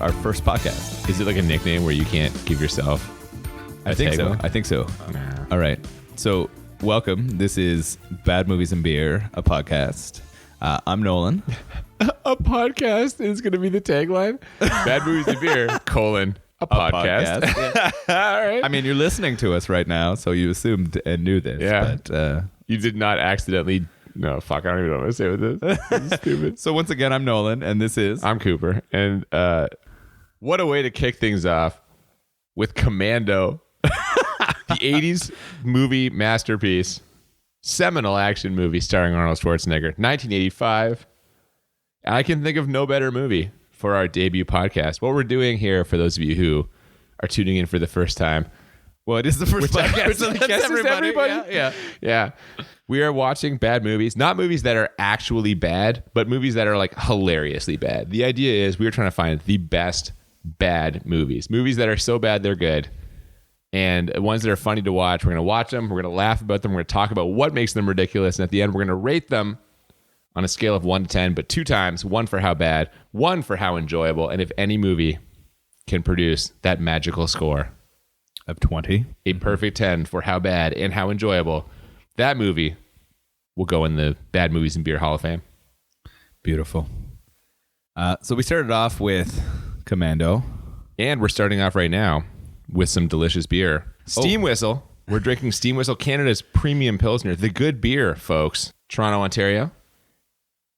our first podcast. Is it like a nickname where you can't give yourself I think so. I think so. Nah. All right. So welcome. This is Bad Movies and Beer, a podcast. I'm Nolan. A podcast is going to be the tagline. Bad Movies and Beer, a podcast. Yeah. All right. I mean, you're listening to us right now, so you assumed and knew this. Yeah. But, You did not accidentally... No, fuck, I don't even know what to say with this. This is stupid. so once again, I'm Nolan, and this is... I'm Cooper. And what a way to kick things off with Commando. The 80s movie masterpiece. Seminal action movie starring Arnold Schwarzenegger. 1985. And I can think of no better movie for our debut podcast. What we're doing here, for those of you who are tuning in for the first time... Well, it is the first podcast. So that's everybody. Yeah. We are watching bad movies, not movies that are actually bad, but movies that are like hilariously bad. The idea is we're trying to find the best bad movies that are so bad they're good, and ones that are funny to watch. We're going to watch them. We're going to laugh about them. We're going to talk about what makes them ridiculous, and at the end, we're going to rate them on a scale of 1 to 10, but 2 times: 1 for how bad, 1 for how enjoyable, and if any movie can produce that magical score of 20, a perfect 10 for how bad and how enjoyable, that movie will go in the Bad Movies and Beer Hall of Fame. Beautiful. So we started off with Commando. And we're starting off right now with some delicious beer. Steam Whistle. We're drinking Steam Whistle, Canada's premium Pilsner. The good beer, folks. Toronto, Ontario.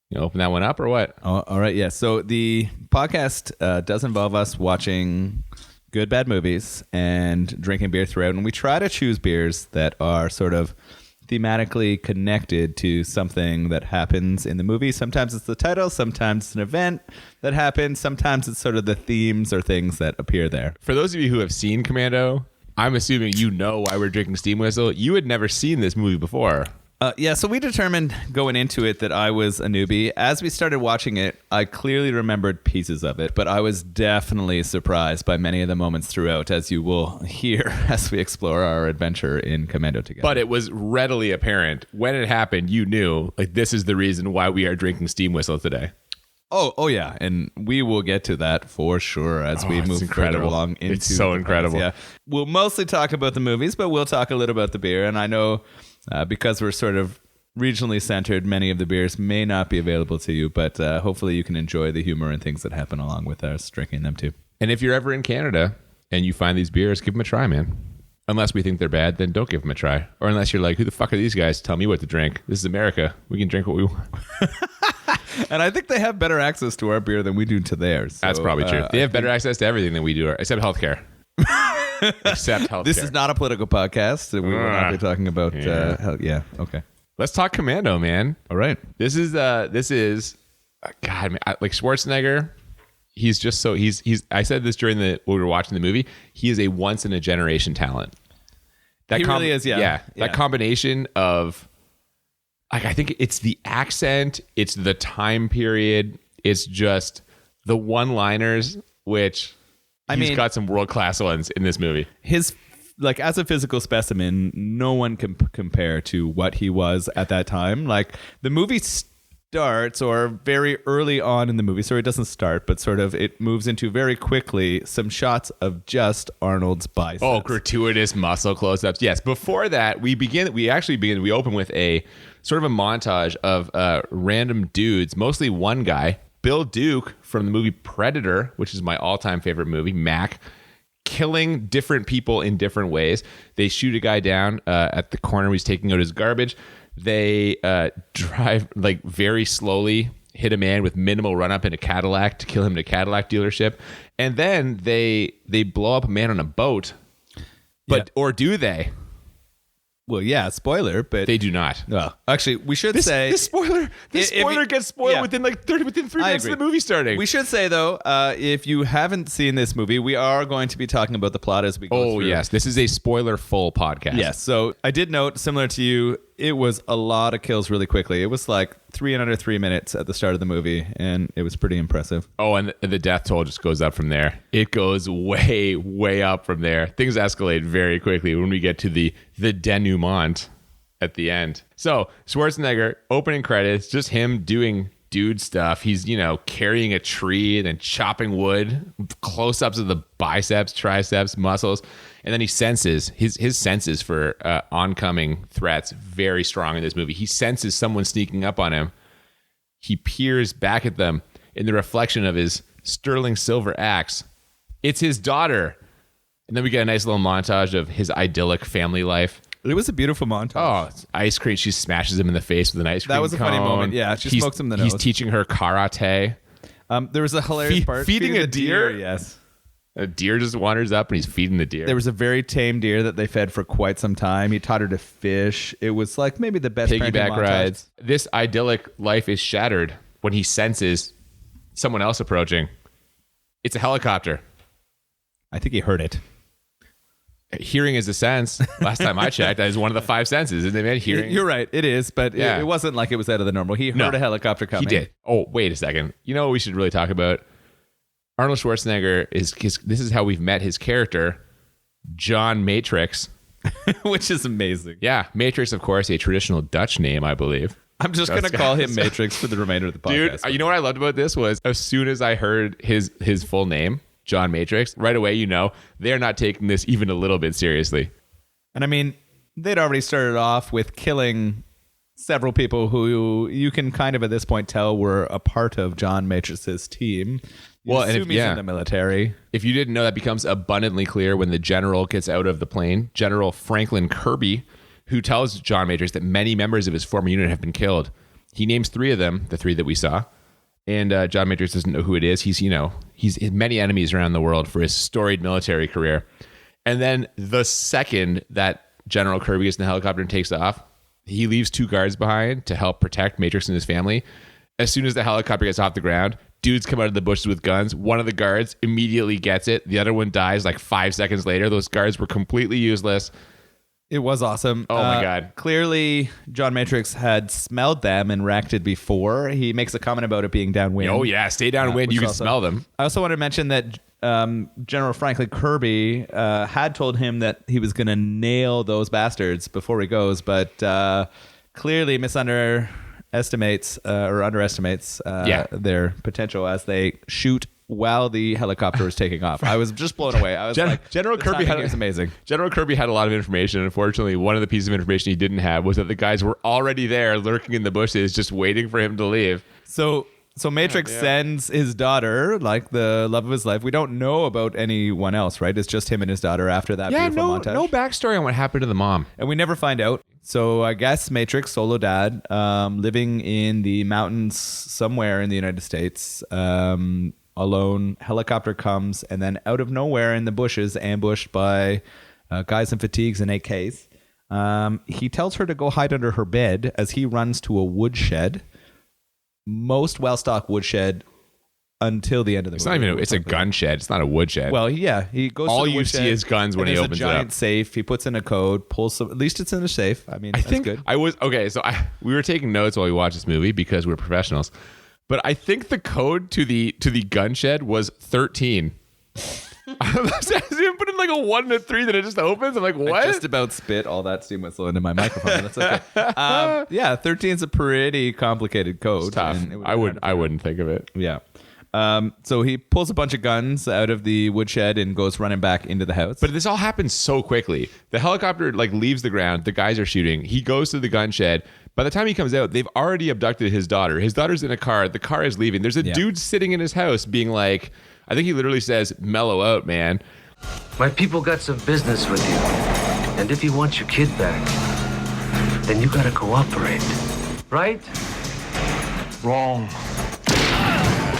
You open that one up or what? Oh, all right, yeah. So the podcast does involve us watching good bad movies and drinking beer throughout, and we try to choose beers that are sort of thematically connected to something that happens in the movie. Sometimes it's the title, sometimes it's an event that happens, sometimes it's sort of the themes or things that appear there. For those of you who have seen Commando, I'm assuming you know why we're drinking Steam Whistle. You had never seen this movie before. Yeah, so we determined going into it that I was a newbie. As we started watching it, I clearly remembered pieces of it, but I was definitely surprised by many of the moments throughout, as you will hear as we explore our adventure in Commando together. But it was readily apparent when it happened, you knew, like, this is the reason why we are drinking Steam Whistle today. Oh yeah, and we will get to that for sure as we move further along into It's so incredible. Yeah, we'll mostly talk about the movies, but we'll talk a little about the beer, and I know... because we're sort of regionally centered, many of the beers may not be available to you, but hopefully you can enjoy the humor and things that happen along with us drinking them too. And if you're ever in Canada and you find these beers, give them a try, man. Unless we think they're bad, then don't give them a try. Or unless you're like, who the fuck are these guys? Tell me what to drink. This is America. We can drink what we want. And I think they have better access to our beer than we do to theirs. So, that's probably true. They have better access to everything than we do, except healthcare. Except healthcare. This is not a political podcast. We will not be talking about health. Yeah. Okay. Let's talk Commando, man. All right. This is God, man, like Schwarzenegger. He's just so he's. I said this during when we were watching the movie. He is a once in a generation talent. He really is. Yeah. That combination of, like, I think it's the accent, it's the time period, it's just the one-liners, which. He's got some world-class ones in this movie. His, like, as a physical specimen, no one can compare to what he was at that time. Like, the movie starts, or very early on in the movie, so it doesn't start, but sort of it moves into very quickly some shots of just Arnold's biceps. Oh, gratuitous muscle close-ups. Yes, before that, we open with a sort of a montage of random dudes, mostly one guy, Bill Duke from the movie Predator, which is my all-time favorite movie, Mac, killing different people in different ways. They shoot a guy down at the corner where he's taking out his garbage. They drive like very slowly, hit a man with minimal run-up in a Cadillac to kill him in a Cadillac dealership. And then they blow up a man on a boat. Or do they? Well, yeah, spoiler, but they do not. Well, actually, we should say this spoiler gets spoiled within 3 minutes of the movie starting. We should say though, if you haven't seen this movie, we are going to be talking about the plot as we go through. Oh yes, this is a spoiler-full podcast. Yes. So I did note, similar to you, it was a lot of kills really quickly. It was like 3 under 3 minutes at the start of the movie, and it was pretty impressive. Oh, and the death toll just goes up from there. It goes way, way up from there. Things escalate very quickly when we get to the denouement at the end. So Schwarzenegger, opening credits, just him doing dude stuff. He's, carrying a tree and then chopping wood, close-ups of the biceps, triceps, muscles. And then he senses, his senses for oncoming threats, very strong in this movie. He senses someone sneaking up on him. He peers back at them in the reflection of his sterling silver axe. It's his daughter. And then we get a nice little montage of his idyllic family life. It was a beautiful montage. Oh, ice cream. She smashes him in the face with an ice cream That was a cone. funny moment. Yeah, she smokes him in the nose. He's teaching her karate. There was a hilarious part. Feeding a the deer? Yes. A deer just wanders up and he's feeding the deer. There was a very tame deer that they fed for quite some time. He taught her to fish. It was like maybe the best parenting piggyback montage. rides. This idyllic life is shattered when he senses someone else approaching. It's a helicopter. I think he heard it. Hearing is a sense. Last time I checked, that is one of the 5 senses. Isn't it? Hearing. You're right. It is, but Yeah. it wasn't like it was out of the normal. He heard a helicopter coming. He did. Oh, wait a second. You know what we should really talk about? Arnold Schwarzenegger this is how we've met his character, John Matrix. Which is amazing. Yeah, Matrix, of course, a traditional Dutch name, I believe. I'm just going to call him Matrix for the remainder of the podcast. Dude, you know what I loved about this was as soon as I heard his full name, John Matrix, right away, they're not taking this even a little bit seriously. And I mean, they'd already started off with killing several people who you can kind of at this point tell were a part of John Matrix's team. Well, and assume he's in the military. If you didn't know, that becomes abundantly clear when the general gets out of the plane. General Franklin Kirby, who tells John Matrix that many members of his former unit have been killed. He names 3 of them, the 3 that we saw. And John Matrix doesn't know who it is. He's had many enemies around the world for his storied military career. And then the second that General Kirby gets in the helicopter and takes off, he leaves 2 guards behind to help protect Matrix and his family. As soon as the helicopter gets off the ground, dudes come out of the bushes with guns. One of the guards immediately gets it. The other one dies like 5 seconds later. Those guards were completely useless. It was awesome. Oh my God. Clearly, John Matrix had smelled them and reacted before. He makes a comment about it being downwind. Oh yeah, stay downwind. You can smell them. I also want to mention that General Franklin Kirby had told him that he was going to nail those bastards before he goes, but clearly underestimates their potential as they shoot while the helicopter is taking off. I was just blown away. I was like, General Kirby was amazing. General Kirby had a lot of information. Unfortunately, one of the pieces of information he didn't have was that the guys were already there lurking in the bushes just waiting for him to leave. So Matrix sends his daughter, like the love of his life. We don't know about anyone else, right? It's just him and his daughter after that beautiful montage. No backstory on what happened to the mom. And we never find out. So I guess Matrix, solo dad, living in the mountains somewhere in the United States, alone. Helicopter comes, and then out of nowhere in the bushes, ambushed by guys in fatigues and AKs, he tells her to go hide under her bed as he runs to a woodshed. Most well-stocked woodshed until the end of the movie. It's a gun shed. It's not a woodshed. Well, yeah, he goes. All to the you woodshed, see is guns when he opens it There's a giant up. safe. He puts in a code, pulls some. At least it's in a safe. I mean, I think that's good. I was okay. So we were taking notes while we watched this movie because we're professionals. But I think the code to the gun shed was 13. I put in like a 1 and a 3 that it just opens. I'm like, what? I just about spit all that steam whistle into my microphone. That's okay. Yeah, 13 is a pretty complicated code. It's tough. I wouldn't think of it. Yeah. So he pulls a bunch of guns out of the woodshed and goes running back into the house. But this all happens so quickly. The helicopter leaves the ground. The guys are shooting. He goes to the gun shed. By the time he comes out, they've already abducted his daughter. His daughter's in a car. The car is leaving. There's a dude sitting in his house being like, I think he literally says, mellow out, man. My people got some business with you. And if you want your kid back, then you gotta cooperate. Right? Wrong.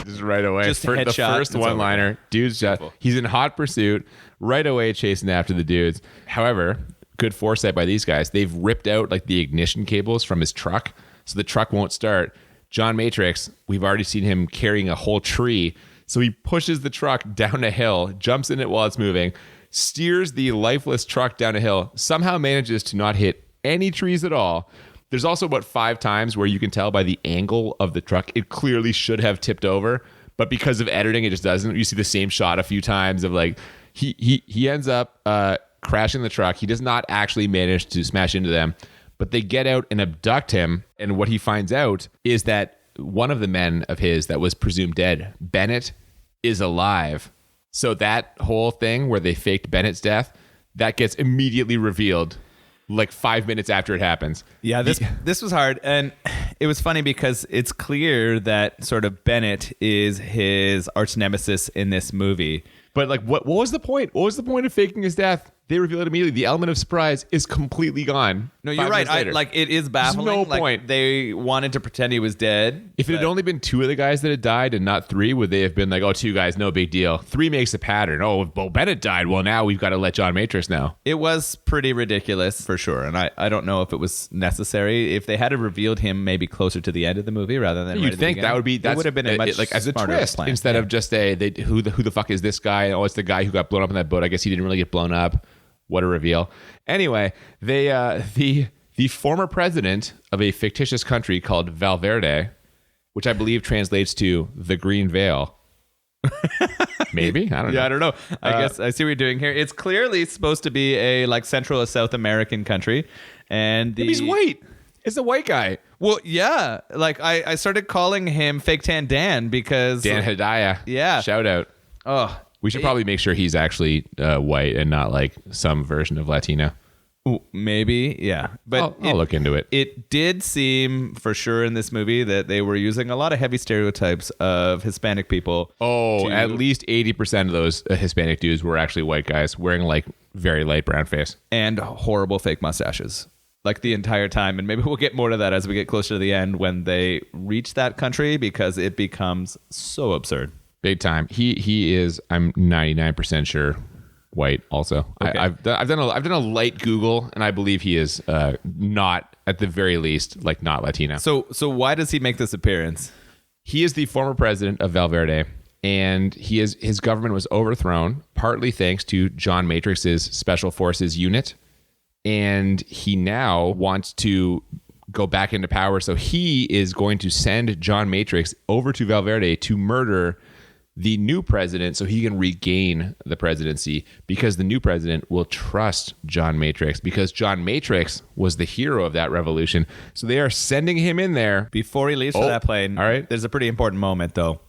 Just right away. Just For the headshot, first it's one-liner, dude's just, he's in hot pursuit, right away chasing after the dudes. However, good foresight by these guys. They've ripped out the ignition cables from his truck, so the truck won't start. John Matrix, we've already seen him carrying a whole tree. So he pushes the truck down a hill, jumps in it while it's moving, steers the lifeless truck down a hill, somehow manages to not hit any trees at all. There's also about 5 times where you can tell by the angle of the truck, it clearly should have tipped over, but because of editing, it just doesn't. You see the same shot a few times of he ends up crashing the truck. He does not actually manage to smash into them, but they get out and abduct him. And what he finds out is that one of the men of his that was presumed dead, Bennett, is alive. So that whole thing where they faked Bennett's death, that gets immediately revealed like 5 minutes after it happens. Yeah, this was hard. And it was funny because it's clear that sort of Bennett is his arch nemesis in this movie. But like, what was the point? What was the point of faking his death? They reveal it immediately. The element of surprise is completely gone. No, you're right. It is baffling. There's no point. They wanted to pretend he was dead. If it had only been 2 of the guys that had died and not 3, would they have been like, oh, 2 guys, no big deal. 3 makes a pattern. Oh, if Bo Bennett died, well, now we've got to let John Matrix know. It was pretty ridiculous for sure. And I don't know if it was necessary. If they had revealed him maybe closer to the end of the movie rather than you'd think that would have been a much like as a smarter twist plan. instead of just who the fuck is this guy? Oh, it's the guy who got blown up in that boat. I guess he didn't really get blown up. What a reveal. Anyway, they the former president of a fictitious country called Valverde, which I believe translates to the Green Veil. Maybe? I don't know. Yeah, I don't know. I guess I see what you're doing here. It's clearly supposed to be a like Central or South American country. And he's white. It's a white guy. Well, yeah. Like I started calling him Fake Tan Dan because Dan Hedaya. Yeah. Shout out. Oh, we should probably make sure he's actually white and not like some version of Latino. Ooh, maybe, yeah. But I'll look into it. It did seem for sure in this movie that they were using a lot of heavy stereotypes of Hispanic people. Oh, at least 80% of those Hispanic dudes were actually white guys wearing like very light brown face. And horrible fake mustaches. Like the entire time. And maybe we'll get more to that as we get closer to the end when they reach that country because it becomes so absurd. Big time. He is, I'm 99% sure, white also. Okay. I've done a light Google and I believe he is not, at the very least, like not Latino. So why does he make this appearance? He is the former president of Valverde, and his government was overthrown partly thanks to John Matrix's Special Forces unit, and he now wants to go back into power. So he is going to send John Matrix over to Valverde to murder the new president so he can regain the presidency, because the new president will trust John Matrix because John Matrix was the hero of that revolution. So they are sending him in there. Before he leaves for that plane, all right. There's a pretty important moment though.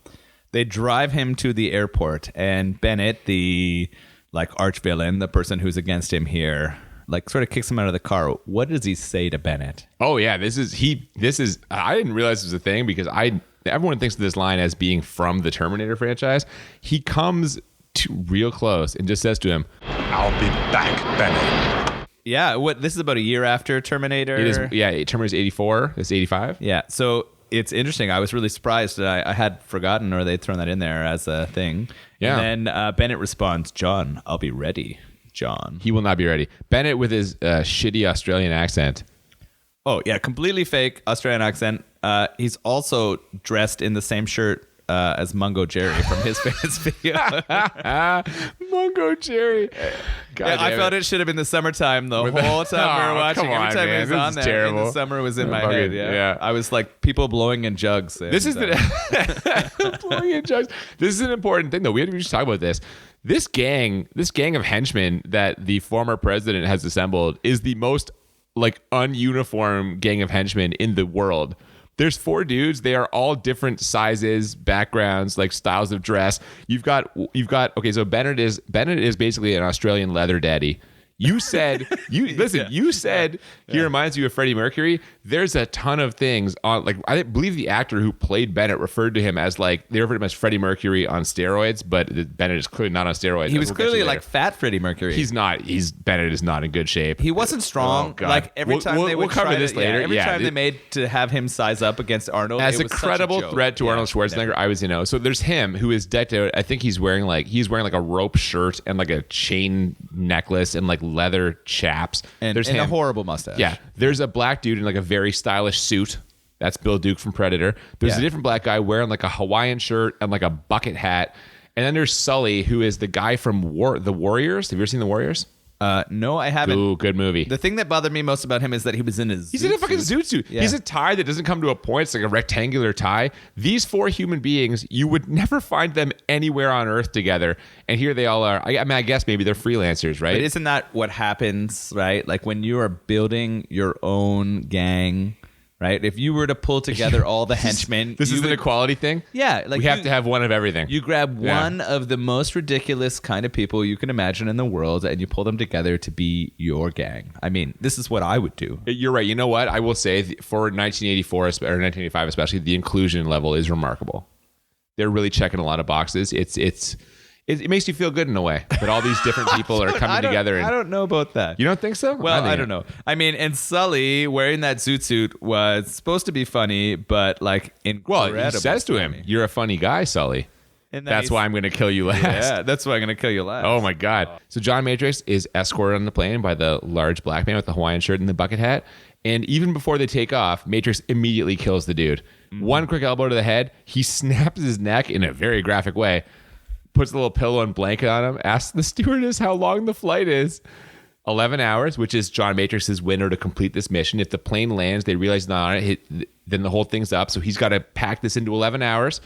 They drive him to the airport and Bennett, the like arch villain, the person who's against him here, like sort of kicks him out of the car. What does he say to Bennett? Oh yeah, this is I didn't realize it was a thing because everyone thinks of this line as being from the Terminator franchise. He comes to real close and just says to him, "I'll be back, Bennett." Yeah, this is about a year after Terminator. It is, yeah, Terminator's 84. It's 85. Yeah, so it's interesting. I was really surprised that I had forgotten or they'd thrown that in there as a thing. Yeah. And then Bennett responds, "John, I'll be ready, John." He will not be ready. Bennett with his shitty Australian accent. Oh, yeah, completely fake Australian accent. He's also dressed in the same shirt as Mungo Jerry from his famous video. Mungo Jerry. Yeah, I felt it should have been the summertime the whole time we were watching. Every time he was on there, terrible. the summer was in my head. Yeah. I was like people blowing in jugs. And, This is blowing in jugs. This is an important thing, though. We have to just talk about this. This gang of henchmen that the former president has assembled is the most like ununiform gang of henchmen in the world. There's 4 dudes. They are all different sizes, backgrounds, like styles of dress. You've got okay, so Bennett is basically an Australian leather daddy. You said you said he reminds you of Freddie Mercury. There's a ton of things on, like, I believe the actor who played Bennett referred to him as like, they referred to him as Freddie Mercury on steroids, but Bennett is clearly not on steroids. He was clearly like fat Freddie Mercury. He's not. Bennett is not in good shape. He wasn't strong. Oh, like every time they would we'll cover try this to, later. Yeah, every time they made to have him size up against Arnold as it a was credible such a threat to joke. Arnold Schwarzenegger. I was, so there's him who is decked out. I think he's wearing like a rope shirt and like a chain necklace and like leather chaps. And there's a him. horrible mustache. Yeah, there's a black dude in like a very stylish suit. That's Bill Duke from Predator. There's a different black guy wearing like a Hawaiian shirt and like a bucket hat. And then there's Sully, who is the guy from The Warriors. Have you ever seen The Warriors? No, I haven't. Ooh, good movie. The thing that bothered me most about him is that he was in his He's in a fucking zoot suit. Yeah. He's a tie that doesn't come to a point. It's like a rectangular tie. These 4 human beings, you would never find them anywhere on Earth together. And here they all are. I guess maybe they're freelancers, right? But isn't that what happens, right? Like when you are building your own gang, right? If you were to pull together all the henchmen, This is an equality thing. Yeah, like we have to have one of everything. You grab one of the most ridiculous kind of people you can imagine in the world, and you pull them together to be your gang. I mean, this is what I would do. You're right. You know what? I will say for 1984 or 1985 especially, the inclusion level is remarkable. They're really checking a lot of boxes. It makes you feel good in a way that all these different people are coming together. I don't know about that. You don't think so? Well, I don't know. I mean, and Sully wearing that zoot suit was supposed to be funny, but like incredible. Well, he says to him, "You're a funny guy, Sully. And That's why I'm going to kill you last." Yeah, that's why I'm going to kill you last. Oh my God. So John Matrix is escorted on the plane by the large black man with the Hawaiian shirt and the bucket hat. And even before they take off, Matrix immediately kills the dude. One quick elbow to the head. He snaps his neck in a very graphic way, puts a little pillow and blanket on him, asks the stewardess how long the flight is. 11 hours, which is John Matrix's window to complete this mission. If the plane lands, they realize not on it, then the whole thing's up. So he's got to pack this into 11 hours.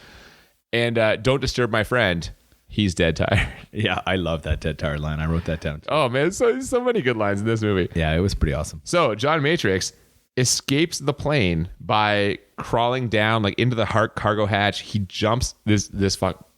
And don't disturb my friend. He's dead tired. Yeah, I love that dead tired line. I wrote that down too. Oh, man. So many good lines in this movie. Yeah, it was pretty awesome. So John Matrix escapes the plane by crawling down like into the cargo hatch. He jumps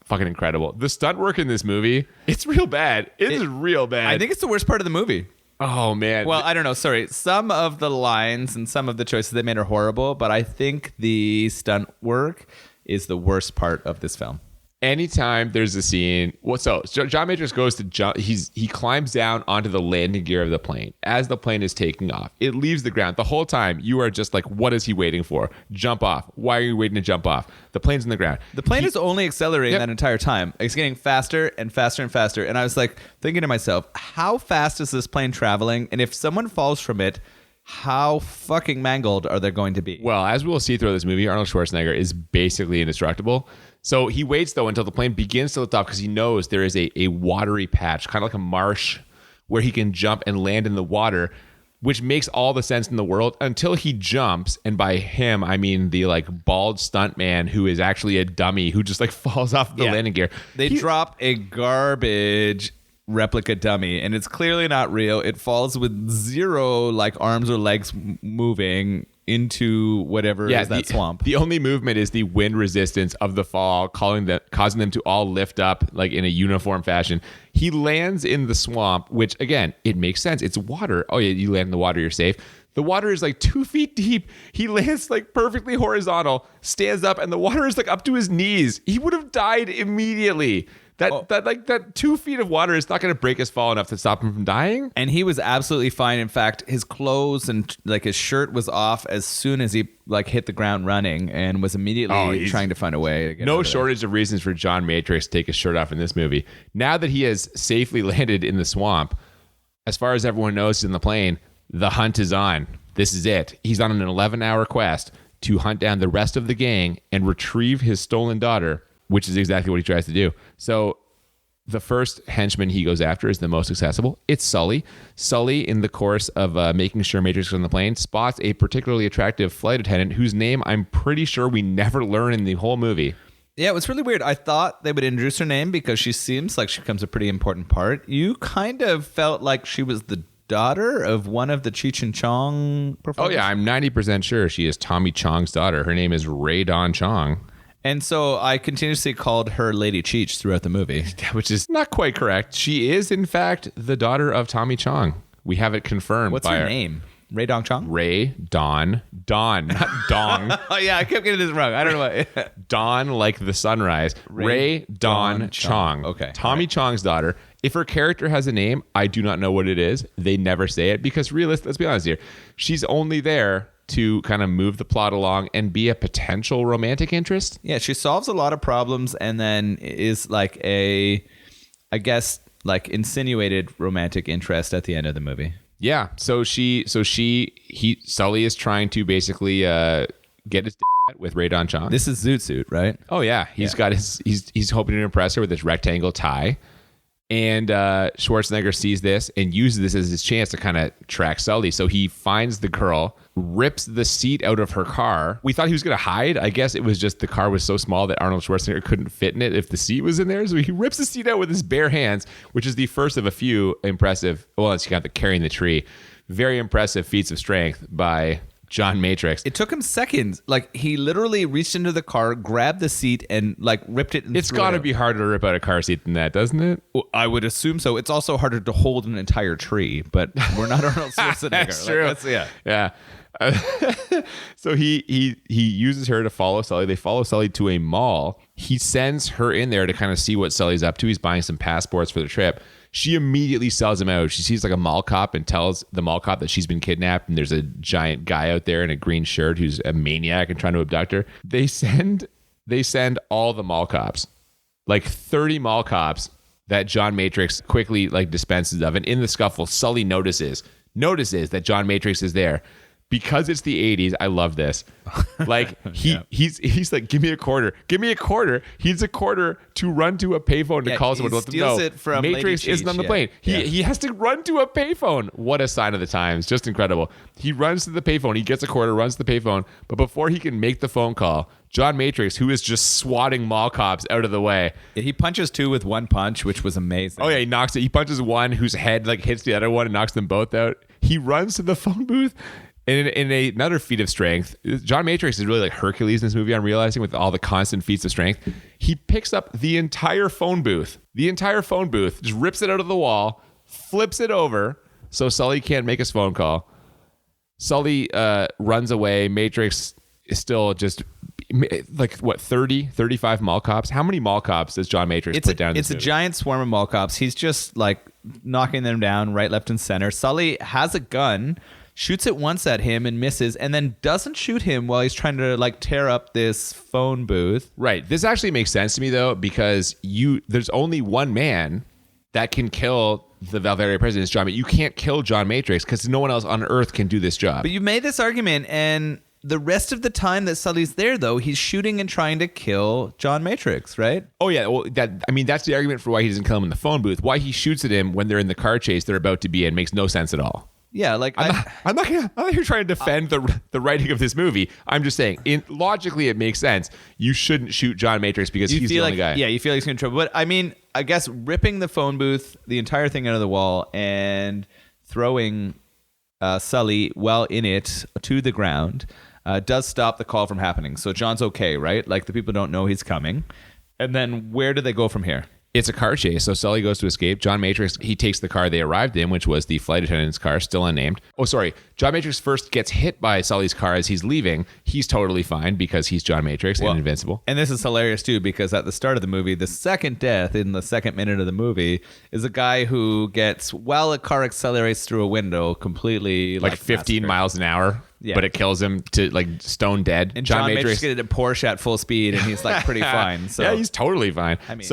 fucking incredible. The stunt work in this movie, it's real bad. It is real bad. I think it's the worst part of the movie. Oh, man. Well, I don't know. Sorry. Some of the lines and some of the choices they made are horrible, but I think the stunt work is the worst part of this film. Anytime there's a scene, John Matrix goes to jump. He climbs down onto the landing gear of the plane as the plane is taking off. It leaves the ground. The whole time you are just like, what is he waiting for? Jump off. Why are you waiting to jump off? The plane's in the ground. The plane is only accelerating that entire time. It's getting faster and faster and faster. And I was like thinking to myself, how fast is this plane traveling? And if someone falls from it, how fucking mangled are they going to be? Well, as we will see throughout this movie, Arnold Schwarzenegger is basically indestructible. So he waits, though, until the plane begins to lift off because he knows there is a watery patch, kind of like a marsh, where he can jump and land in the water, which makes all the sense in the world until he jumps. And by him, I mean the like bald stunt man who is actually a dummy who just like falls off the landing gear. They drop a garbage replica dummy, and it's clearly not real. It falls with zero like arms or legs moving into whatever is that swamp. The only movement is the wind resistance of the fall, causing them to all lift up like in a uniform fashion. He lands in the swamp, which again, it makes sense. It's water. Oh yeah, you land in the water, you're safe. The water is like 2 feet deep. He lands like perfectly horizontal, stands up, and the water is like up to his knees. He would have died immediately. That 2 feet of water is not going to break his fall enough to stop him from dying. And he was absolutely fine. In fact, his clothes and like his shirt was off as soon as he like hit the ground running, and was immediately trying to find a way to get no shortage of reasons for John Matrix to take his shirt off in this movie. Now that he has safely landed in the swamp, as far as everyone knows in the plane, the hunt is on. This is it. He's on an 11-hour quest to hunt down the rest of the gang and retrieve his stolen daughter, which is exactly what he tries to do. So the first henchman he goes after is the most accessible. It's Sully. Sully, in the course of making sure Matrix is on the plane, spots a particularly attractive flight attendant whose name I'm pretty sure we never learn in the whole movie. Yeah, it was really weird. I thought they would introduce her name because she seems like she becomes a pretty important part. You kind of felt like she was the daughter of one of the Cheech and Chong performers. Oh yeah, I'm 90% sure she is Tommy Chong's daughter. Her name is Ray Dawn Chong. And so I continuously called her Lady Cheech throughout the movie. Which is not quite correct. She is, in fact, the daughter of Tommy Chong. We have it confirmed. What's her name? Ray Dong Chong? Ray Dawn. Dawn, not Dong. Oh, yeah, I kept getting this wrong. I don't know what. Dawn like the sunrise. Ray Dawn Chong. Okay. Tommy Chong's daughter. If her character has a name, I do not know what it is. They never say it because let's be honest here. She's only there to kind of move the plot along and be a potential romantic interest. Yeah, she solves a lot of problems and then is like I guess, insinuated romantic interest at the end of the movie. Yeah. Sully is trying to basically get his with Ray Dawn Chong. This is Zoot Suit, right? Oh yeah. He's hoping to impress her with this rectangle tie. And Schwarzenegger sees this and uses this as his chance to kind of track Sully. So he finds the girl, rips the seat out of her car. We thought he was going to hide. I guess it was just the car was so small that Arnold Schwarzenegger couldn't fit in it if the seat was in there. So he rips the seat out with his bare hands, which is the first of a few impressive, well, it's got the carrying the tree, very impressive feats of strength by John Matrix. It took him seconds. Like, he literally reached into the car, grabbed the seat, and like ripped it. It's got to be harder to rip out a car seat than that, doesn't it? Well, I would assume so. It's also harder to hold an entire tree, but we're not Arnold Schwarzenegger. That's true. Yeah. So he uses her to follow Sully. They follow Sully to a mall. He sends her in there to kind of see what Sully's up to. He's buying some passports for the trip. She immediately sells him out. She sees like a mall cop and tells the mall cop that she's been kidnapped and there's a giant guy out there in a green shirt who's a maniac and trying to abduct her. They send all the mall cops, like 30 mall cops that John Matrix quickly like dispenses of. And in the scuffle, Sully notices that John Matrix is there. Because it's the 80s, I love this. Like he's like, give me a quarter. He needs a quarter to run to a payphone to call someone to let them know it from Matrix Lady isn't Cheech, on the plane. He has to run to a payphone. What a sign of the times. Just incredible. He runs to the payphone. He gets a quarter, runs to the payphone. But before he can make the phone call, John Matrix, who is just swatting mall cops out of the way. Yeah, he punches two with one punch, which was amazing. Oh yeah, he punches one whose head like hits the other one and knocks them both out. He runs to the phone booth. And in another feat of strength, John Matrix is really like Hercules in this movie, I'm realizing, with all the constant feats of strength. He picks up the entire phone booth, just rips it out of the wall, flips it over so Sully can't make his phone call. Sully runs away. Matrix is still just like, what, 30, 35 mall cops? How many mall cops does John Matrix put down in this movie? It's a giant swarm of mall cops. He's just like knocking them down right, left, and center. Sully has a gun, shoots it once at him and misses, and then doesn't shoot him while he's trying to like tear up this phone booth. Right. This actually makes sense to me though, because there's only one man that can kill the Valverde president, John. You can't kill John Matrix because no one else on Earth can do this job. But you made this argument, and the rest of the time that Sully's there, though, he's shooting and trying to kill John Matrix, right? Oh yeah, well that's the argument for why he doesn't kill him in the phone booth. Why he shoots at him when they're in the car chase they're about to be in makes no sense at all. Yeah, like I'm not here trying to defend the writing of this movie. I'm just saying, logically, it makes sense. You shouldn't shoot John Matrix because he's the only guy. Yeah, you feel like he's in trouble. But I mean, I guess ripping the phone booth, the entire thing out of the wall, and throwing Sully while in it to the ground does stop the call from happening. So John's okay, right? Like the people don't know he's coming. And then where do they go from here? It's a car chase, so Sully goes to escape. John Matrix, he takes the car they arrived in, which was the flight attendant's car, still unnamed. Oh, sorry. John Matrix first gets hit by Sully's car as he's leaving. He's totally fine because he's John Matrix and invincible. And this is hilarious, too, because at the start of the movie, the second death in the second minute of the movie is a guy who gets, while a car accelerates through a window, completely like 15 massacred. Miles an hour. Yeah. But it kills him to like stone dead. And John Matrix gets a Porsche at full speed, and he's like pretty fine. So. Yeah, he's totally fine. I mean,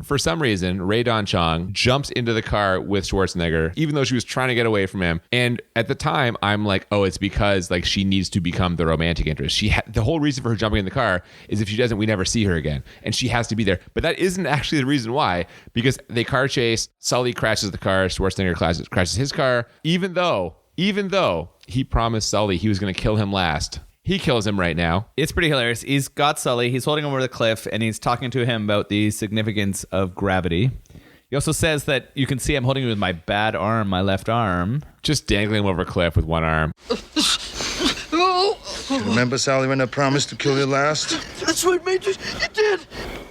for some reason, Ray Don Chong jumps into the car with Schwarzenegger, even though she was trying to get away from him. And at the time, I'm like, oh, it's because like she needs to become the romantic interest. The whole reason for her jumping in the car is if she doesn't, we never see her again, and she has to be there. But that isn't actually the reason why, because they car chase. Sully crashes the car. Schwarzenegger crashes his car, even though he promised Sully he was going to kill him last. He kills him right now. It's pretty hilarious. He's got Sully. He's holding him over the cliff, and he's talking to him about the significance of gravity. He also says that you can see I'm holding him with my bad arm, my left arm. Just dangling him over a cliff with one arm. Remember, Sally, when I promised to kill you last? That's right, Major. You did.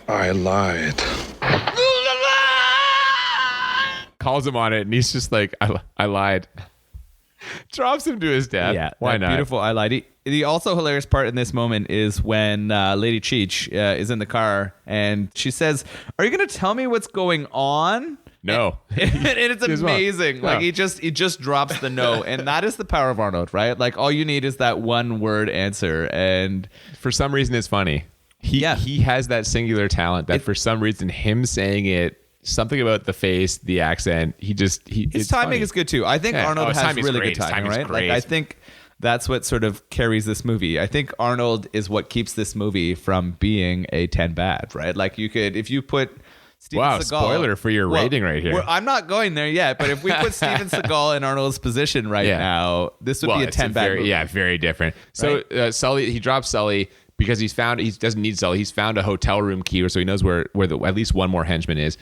I lied. Calls him on it, and he's just like, I lied. Drops him to his death. Yeah, why not? Beautiful. I lied. The also hilarious part in this moment is when Lady Cheech is in the car and she says, "Are you going to tell me what's going on?" No. And it's amazing. Well, like he just drops the no, and that is the power of Arnold, right? Like all you need is that one word answer, and for some reason it's funny. He has that singular talent that for some reason him saying it, something about the face, the accent, his timing is good too. I think Arnold has really good timing, right? Great. Like I think that's what sort of carries this movie. I think Arnold is what keeps this movie from being a 10 bad, right? Like you could, if you put Steven Seagal, spoiler for your rating right here. I'm not going there yet, but if we put Steven Seagal in Arnold's position now, this would be a 10 bad movie. Yeah, very different. So Sully, he drops Sully because he doesn't need Sully. He's found a hotel room key, so he knows where at least one more henchman is.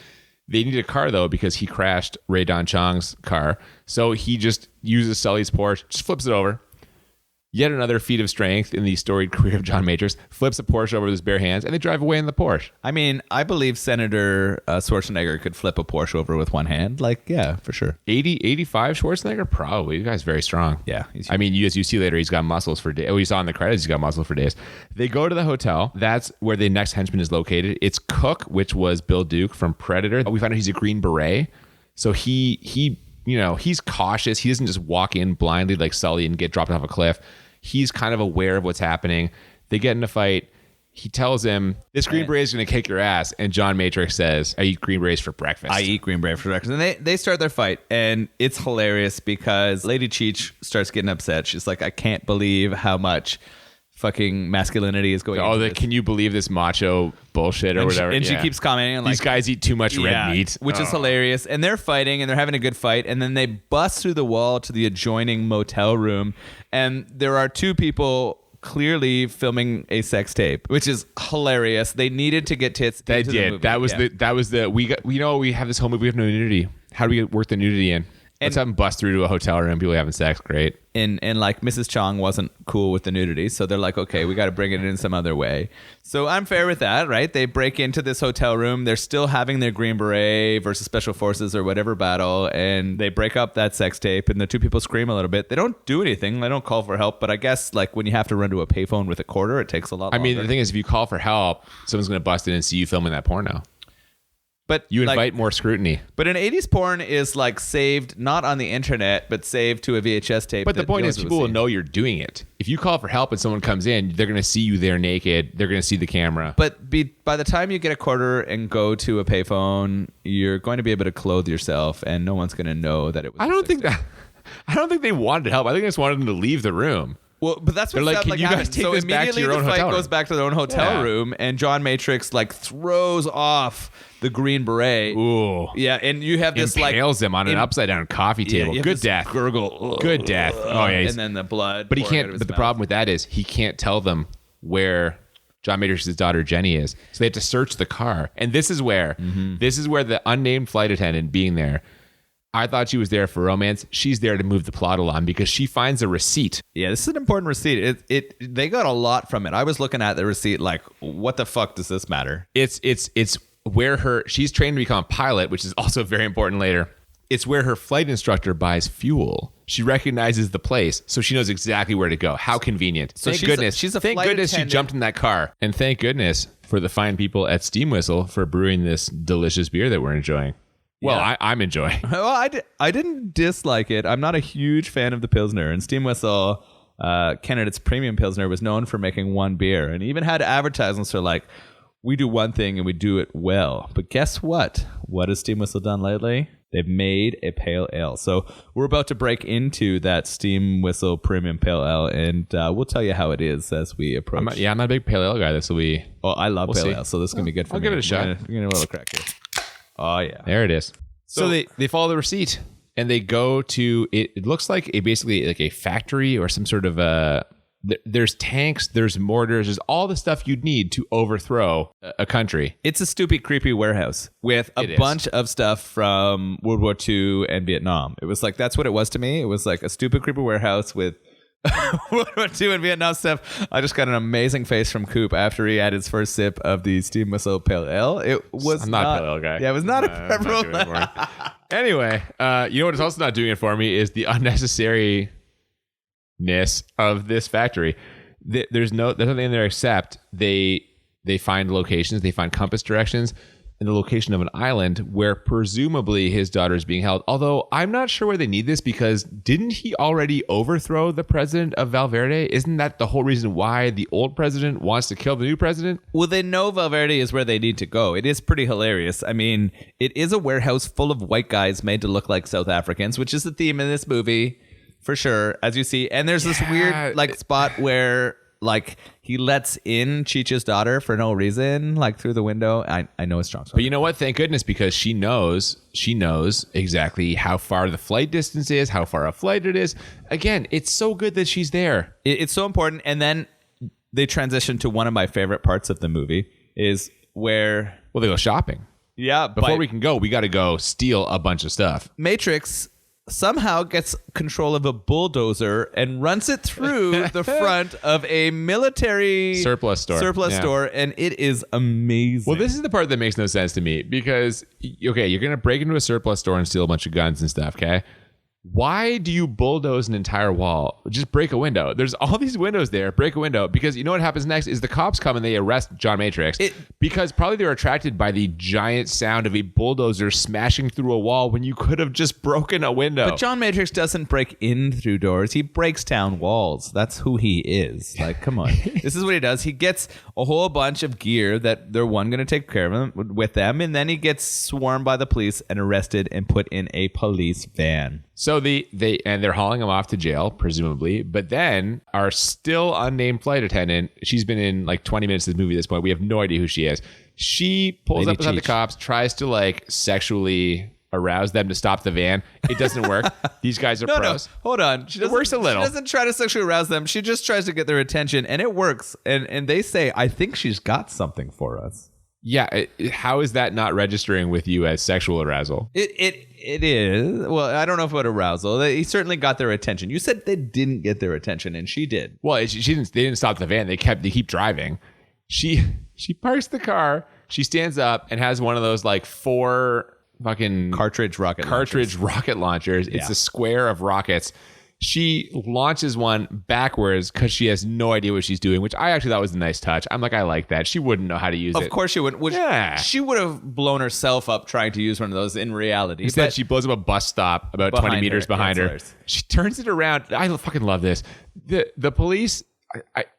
They need a car, though, because he crashed Ray Don Chong's car. So he just uses Sully's Porsche, just flips it over, Yet another feat of strength in the storied career of John Matrix, flips a Porsche over with his bare hands, and they drive away in the Porsche. I mean, I believe Senator Schwarzenegger could flip a Porsche over with one hand. Like, yeah, for sure. 85 Schwarzenegger? Probably. The guy's very strong. Yeah. I mean, as you see later, he's got muscles for days. Oh, you saw in the credits, he's got muscle for days. They go to the hotel. That's where the next henchman is located. It's Cook, which was Bill Duke from Predator. We find out he's a Green Beret. So he he's cautious. He doesn't just walk in blindly like Sully and get dropped off a cliff. He's kind of aware of what's happening. They get in a fight. He tells him, this Green Beret is going to kick your ass. And John Matrix says, I eat Green Berets for breakfast. I eat Green Beret for breakfast. And they start their fight. And it's hilarious because Lady Cheech starts getting upset. She's like, I can't believe how much fucking masculinity is going on. Can you believe this macho bullshit or whatever? She keeps commenting like, these guys eat too much red meat. Which is hilarious. And they're fighting and they're having a good fight. And then they bust through the wall to the adjoining motel room. And there are two people clearly filming a sex tape, which is hilarious. They needed to get tits. They into did. The movie. That was the we have this whole movie. We have no nudity. How do we work the nudity in? Let's have them bust through to a hotel room. People having sex. Great. And like Mrs. Chong wasn't cool with the nudity. So they're like, okay, we got to bring it in some other way. So I'm fair with that, right? They break into this hotel room. They're still having their Green Beret versus Special Forces or whatever battle. And they break up that sex tape and the two people scream a little bit. They don't do anything. They don't call for help. But I guess like when you have to run to a payphone with a quarter, it takes a lot longer. I mean, the thing is, if you call for help, someone's going to bust in and see you filming that porno. But you invite more scrutiny. But an 80s porn is like saved not on the internet, but saved to a VHS tape. But the point is, people will know you're doing it. If you call for help and someone comes in, they're going to see you there naked. They're going to see the camera. But by the time you get a quarter and go to a payphone, you're going to be able to clothe yourself, and no one's going to know that it was. I don't think they wanted help. I think they just wanted them to leave the room. Well, but that's what like, can you guys take this back to your own hotel room? So immediately the fight goes back to their own hotel room, and John Matrix like throws off the Green Beret. Ooh. Yeah, and you have this impales him on an upside down coffee table. Good death. Gurgle. Good death. Oh yeah. And then the blood. But he can't. But the problem with that is he can't tell them where John Matrix's daughter Jenny is. So they have to search the car. And this is where the unnamed flight attendant being there. I thought she was there for romance. She's there to move the plot along because she finds a receipt. Yeah, this is an important receipt. They got a lot from it. I was looking at the receipt like, what the fuck does this matter? It's where she's trained to become a pilot, which is also very important later. It's where her flight instructor buys fuel. She recognizes the place, so she knows exactly where to go. How convenient. So thank goodness she jumped in that car. And thank goodness for the fine people at Steam Whistle for brewing this delicious beer that we're enjoying. Well, yeah. I'm enjoying. Well, I didn't dislike it. I'm not a huge fan of the Pilsner. And Steam Whistle, Canada's premium Pilsner, was known for making one beer. And even had advertisements for like, we do one thing and we do it well. But guess what? What has Steam Whistle done lately? They've made a pale ale. So we're about to break into that Steam Whistle premium pale ale. And we'll tell you how it is as we approach. I'm not a big pale ale guy. This will be... Oh, I love pale ale. So this is going to be good for me. I'll give it a shot. We're going to a little crack here. Oh, yeah. There it is. So they follow the receipt and they go to, it looks like basically like a factory or some sort of there's tanks, there's mortars, there's all the stuff you'd need to overthrow a country. It's a stupid, creepy warehouse with a bunch of stuff from World War II and Vietnam. It was like, that's what it was to me. It was like a stupid, creepy warehouse with World War II and Vietnam stuff. I just got an amazing face from Coop after he had his first sip of the Steam Whistle Pale Ale. I'm not a Pale Ale guy. Yeah, it was not a preferable. Anyway, you know what is also not doing it for me is the unnecessariness of this factory. There's nothing in there except they find locations, they find compass directions, and the location of an island where presumably his daughter is being held. Although I'm not sure why they need this because didn't he already overthrow the president of Valverde? Isn't that the whole reason why the old president wants to kill the new president? Well, they know Valverde is where they need to go. It is pretty hilarious. I mean, it is a warehouse full of white guys made to look like South Africans, which is the theme in this movie for sure, as you see. And there's this weird like spot where like he lets in Cheech's daughter for no reason, like through the window. I know it's strong. But you know what? Thank goodness, because she knows exactly how far the flight distance is, how far a flight it is. Again, it's so good that she's there. It's so important. And then they transition to one of my favorite parts of the movie is where... Well, they go shopping. Yeah. Before we can go, we got to go steal a bunch of stuff. Matrix somehow gets control of a bulldozer and runs it through the front of a military surplus store. Store, and it is amazing. Well, this is the part that makes no sense to me because, okay, you're going to break into a surplus store and steal a bunch of guns and stuff, okay? Why do you bulldoze an entire wall? Just break a window. There's all these windows there. Break a window. Because you know what happens next is the cops come and they arrest John Matrix. Because probably they're attracted by the giant sound of a bulldozer smashing through a wall when you could have just broken a window. But John Matrix doesn't break in through doors. He breaks down walls. That's who he is. Like, come on. This is what he does. He gets a whole bunch of gear that they're going to take care of him with them. And then he gets swarmed by the police and arrested and put in a police van. So they're hauling him off to jail, presumably. But then our still unnamed flight attendant, she's been in like 20 minutes of this movie at this point. We have no idea who she is. She pulls up beside the cops, tries to like sexually arouse them to stop the van. It doesn't work. These guys are pros. No, hold on. It works a little. She doesn't try to sexually arouse them. She just tries to get their attention, and it works. And they say, I think she's got something for us. Yeah. How is that not registering with you as sexual arousal? It is. Well, I don't know about arousal. He certainly got their attention. You said they didn't get their attention, and she did. Well, they didn't stop the van. They keep driving. She parks the car. She stands up and has one of those like 4 fucking cartridge rocket launchers. It's a square of rockets. She launches one backwards because she has no idea what she's doing, which I actually thought was a nice touch. I'm like, I like that. She wouldn't know how to use it. Of course she wouldn't. Yeah. She would have blown herself up trying to use one of those in reality. Instead, she blows up a bus stop about 20 meters behind her. She turns it around. I fucking love this. The police...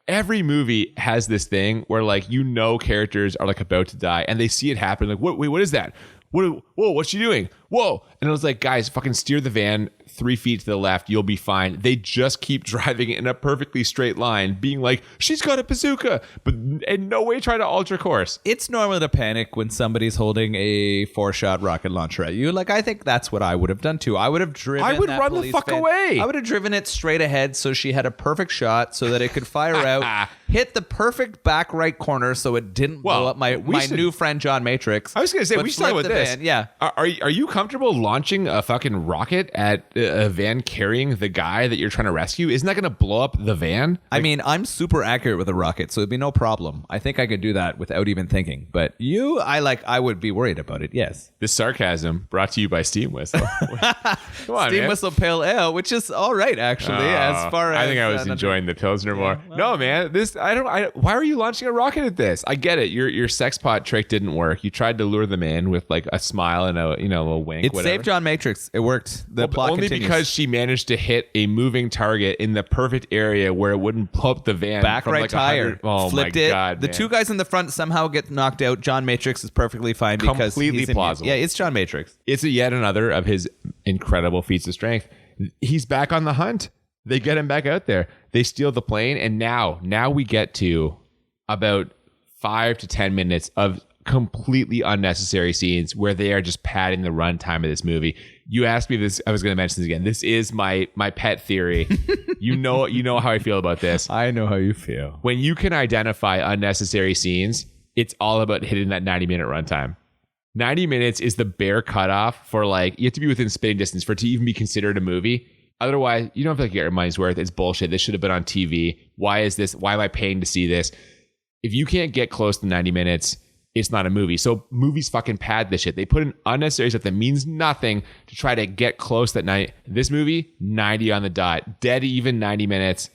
every movie has this thing where like characters are like about to die and they see it happen like what is that? Whoa, what's she doing? Whoa. And I was like, guys, fucking steer the van 3 feet to the left. You'll be fine. They just keep driving in a perfectly straight line, being like, she's got a bazooka, but in no way try to alter course. It's normal to panic when somebody's holding a 4-shot rocket launcher at you. Like, I think that's what I would have done too. I would have driven I would that run the fuck van. away. I would have driven it straight ahead so she had a perfect shot so that it could fire out, hit the perfect back right corner so it didn't blow up my new friend John Matrix. I was going to say, we should talk about this. Van. Yeah. Are you comfortable launching a fucking rocket at a van carrying the guy that you're trying to rescue? Isn't that going to blow up the van? I mean, I'm super accurate with a rocket, so it'd be no problem. I think I could do that without even thinking. But I would be worried about it, yes. This sarcasm brought to you by Steam Whistle. Come on, Steam Whistle Pale Ale, which is all right, actually, as far as... I think I was enjoying the Pilsner more. No, man, why are you launching a rocket at this? I get it. Your sex pot trick didn't work. You tried to lure them in with like a smile and a wink. It saved John Matrix. It worked. The plot only continues. Because she managed to hit a moving target in the perfect area where it wouldn't blow up the van. Back from right like tire. Flipped it. God, the 2 guys in the front somehow get knocked out. John Matrix is perfectly fine because completely plausible. Yeah, it's John Matrix. It's yet another of his incredible feats of strength. He's back on the hunt. They get him back out there. They steal the plane, and now we get to about 5 to 10 minutes of completely unnecessary scenes where they are just padding the runtime of this movie. You asked me this, I was going to mention this again. This is my pet theory. You know how I feel about this. I know how you feel. When you can identify unnecessary scenes, it's all about hitting that 90-minute runtime. 90 minutes is the bare cutoff for like, you have to be within spitting distance for it to even be considered a movie. Otherwise, you don't feel like you get your money's worth. It's bullshit. This should have been on TV. Why is this? Why am I paying to see this? If you can't get close to 90 minutes, it's not a movie. So movies fucking pad this shit. They put in unnecessary stuff that means nothing to try to get close that night. This movie, 90 on the dot. Dead even 90 minutes.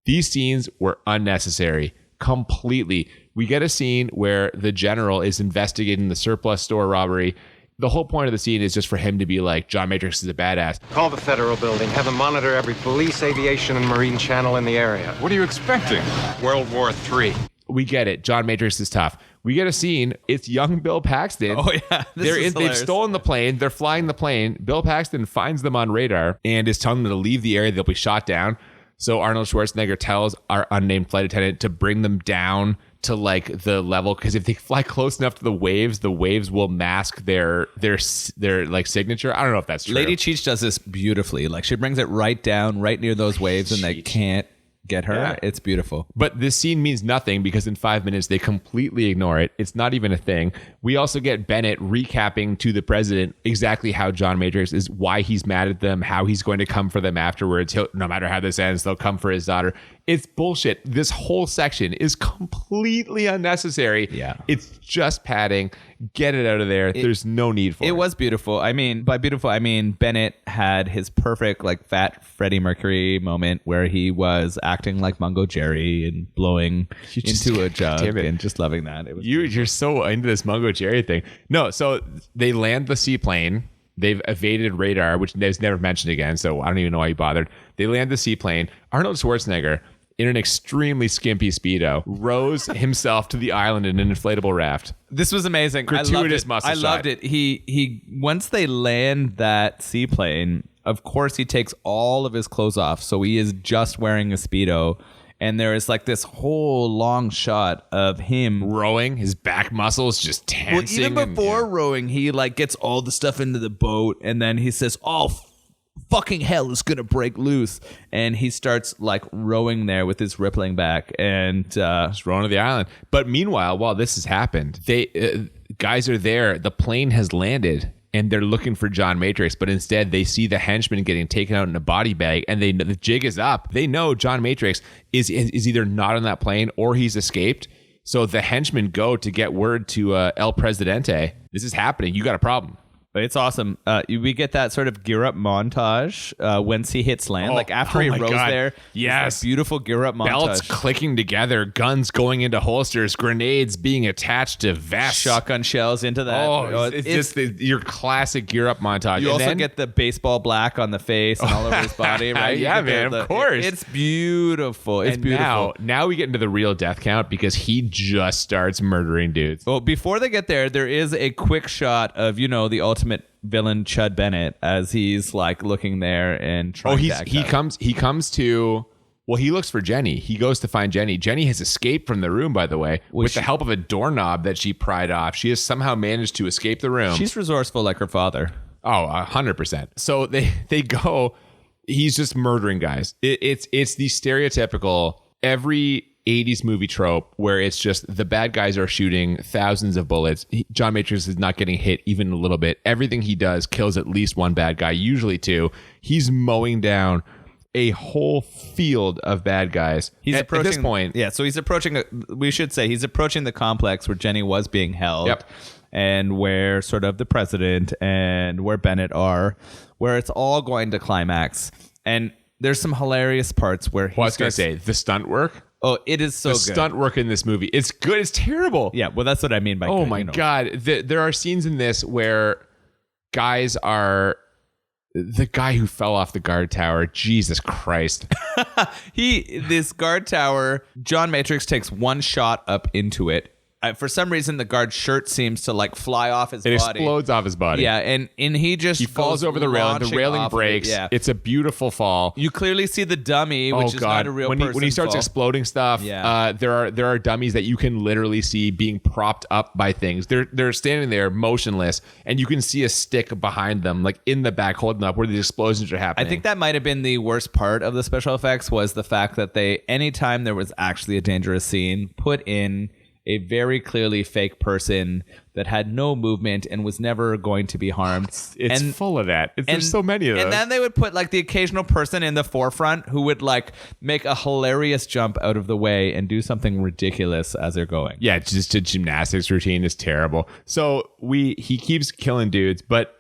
These scenes were unnecessary. Completely. We get a scene where the general is investigating the surplus store robbery. The whole point of the scene is just for him to be like, John Matrix is a badass. Call the Federal Building. Have them monitor every police, aviation, and marine channel in the area. What are you expecting? World War III. We get it. John Matrix is tough. We get a scene. It's young Bill Paxton. Oh, yeah. They've stolen the plane. They're flying the plane. Bill Paxton finds them on radar and is telling them to leave the area. They'll be shot down. So Arnold Schwarzenegger tells our unnamed flight attendant to bring them down to like the level, because if they fly close enough to the waves will mask their like signature. I don't know if that's true. Lady Cheech does this beautifully. Like, she brings it right down, right near those waves, and they can't get her. Yeah. It's beautiful. But this scene means nothing because in 5 minutes they completely ignore it. It's not even a thing. We also get Bennett recapping to the president exactly how John Matrix is, why he's mad at them, how he's going to come for them afterwards. No matter how this ends, they'll come for his daughter. It's bullshit. This whole section is completely unnecessary. Yeah. It's just padding. Get it out of there. There's no need for it. It was beautiful. I mean, by beautiful, I mean Bennett had his perfect like fat Freddie Mercury moment where he was acting like Mungo Jerry and blowing into a jug and just loving that. It was You're so into this Mungo Jerry thing. No, so they land the seaplane. They've evaded radar, which is never mentioned again, so I don't even know why you bothered. They land the seaplane. Arnold Schwarzenegger, in an extremely skimpy Speedo, rows himself to the island in an inflatable raft. This was amazing. Gratuitous muscle I loved shot. it. He once they land that seaplane, of course he takes all of his clothes off, so he is just wearing a Speedo. And there is like this whole long shot of him Rowing, his back muscles just tensing. Well, even before rowing, he like gets all the stuff into the boat, and then he says, "Oh, fucking hell is gonna break loose," and he starts like rowing there with his rippling back, and just rowing to the island. But meanwhile, while this has happened, they guys are there. The plane has landed. And they're looking for John Matrix, but instead they see the henchman getting taken out in a body bag, and the jig is up. They know John Matrix is either not on that plane or he's escaped. So the henchmen go to get word to El Presidente. This is happening. You got a problem. But it's awesome. We get that sort of gear up montage once he hits land. Like after he my rows God. there, Yes. this beautiful gear up montage. Belts clicking together, guns going into holsters, grenades being attached to vests. Shotgun shells into that. Oh, it's just your classic gear up montage. You And also then- get the baseball black on the face and all over his body, right? You Yeah, get man, of course. It's beautiful. It's and beautiful. Now we get into the real death count because he just starts murdering dudes. Well, before they get there is a quick shot of, the ultimate villain Chud Bennett as he's like looking there and trying to act out. He comes to. Well, he looks for Jenny. He goes to find Jenny. Jenny has escaped from the room, by the way, with the help of a doorknob that she pried off. She has somehow managed to escape the room. She's resourceful like her father. Oh, 100%. So they go. He's just murdering guys. It's the stereotypical every 80s movie trope where it's just the bad guys are shooting thousands of bullets. John Matrix is not getting hit even a little bit. Everything he does kills at least one bad guy, usually two. He's mowing down a whole field of bad guys. He's approaching at this point. Yeah, so he's approaching. We should say he's approaching the complex where Jenny was being held, Yep. and where sort of the president and where Bennett are, where it's all going to climax. And there's some hilarious parts where I was going to say the stunt work. Oh, it is so The good. stunt work in this movie. It's good. It's terrible. Yeah, well, that's what I mean by. Oh good, my God. There are scenes in this where guys are. The guy who fell off the guard tower, Jesus Christ. This guard tower, John Matrix takes one shot up into it. For some reason, the guard's shirt seems to like fly off his It body. explodes off his body. Yeah, and he just He falls goes over the railing. The launching railing off of breaks. It. Yeah. It's a beautiful fall. You clearly see the dummy, which is not a real when person. when he starts fall. exploding stuff, Yeah. there are dummies that you can literally see being propped up by things. They're standing there motionless, and you can see a stick behind them, like in the back, holding up where the explosions are happening. I think that might have been the worst part of the special effects was the fact that anytime there was actually a dangerous scene, put in a very clearly fake person that had no movement and was never going to be harmed. It's full of that. There's so many of those. And then they would put like the occasional person in the forefront who would like make a hilarious jump out of the way and do something ridiculous as they're going. Yeah, just a gymnastics routine is terrible. So he keeps killing dudes, but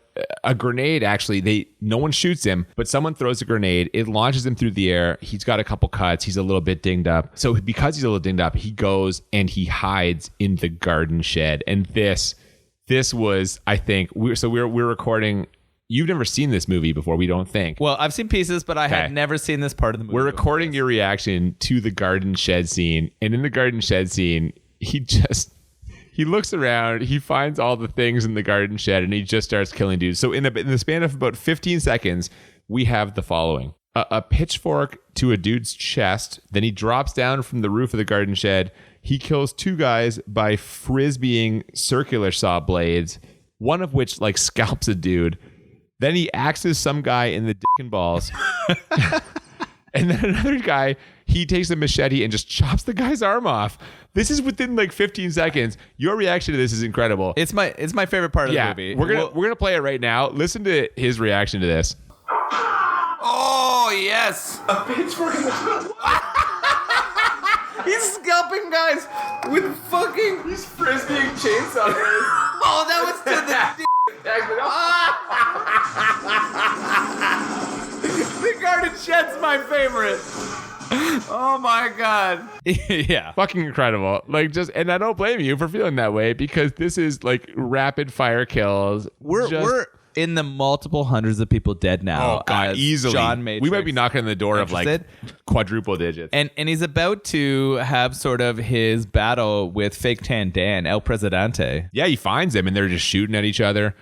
a grenade actually, no one shoots him, but someone throws a grenade. It launches him through the air. He's got a couple cuts. He's a little bit dinged up. So because he's a little dinged up, he goes and he hides in the garden shed. And this was, I think, we're recording. You've never seen this movie before, we don't think. Well, I've seen pieces, but I had never seen this part of the movie. We're recording your reaction to the garden shed scene. And in the garden shed scene, he looks around, he finds all the things in the garden shed, and he just starts killing dudes. So in the span of about 15 seconds, we have the following. A pitchfork to a dude's chest. Then he drops down from the roof of the garden shed. He kills two guys by frisbeeing circular saw blades, one of which like scalps a dude. Then he axes some guy in the dick and balls. And then another guy, he takes a machete and just chops the guy's arm off. This is within like 15 seconds. Your reaction to this is incredible. It's my favorite part of the movie. We're gonna play it right now. Listen to his reaction to this. Oh yes, a pitchfork in the He's scalping guys with fucking. He's frisbeeing chainsaw. Oh, that was to the. The garden shed's my favorite. Oh my god. Yeah. Fucking incredible. Like and I don't blame you for feeling that way because this is like rapid fire kills. We're in the multiple hundreds of people dead now. Oh god, easily. John Matrix. We might be knocking on the door of like quadruple digits. And he's about to have sort of his battle with Fake Tan Dan, El Presidente. Yeah, he finds him and they're just shooting at each other.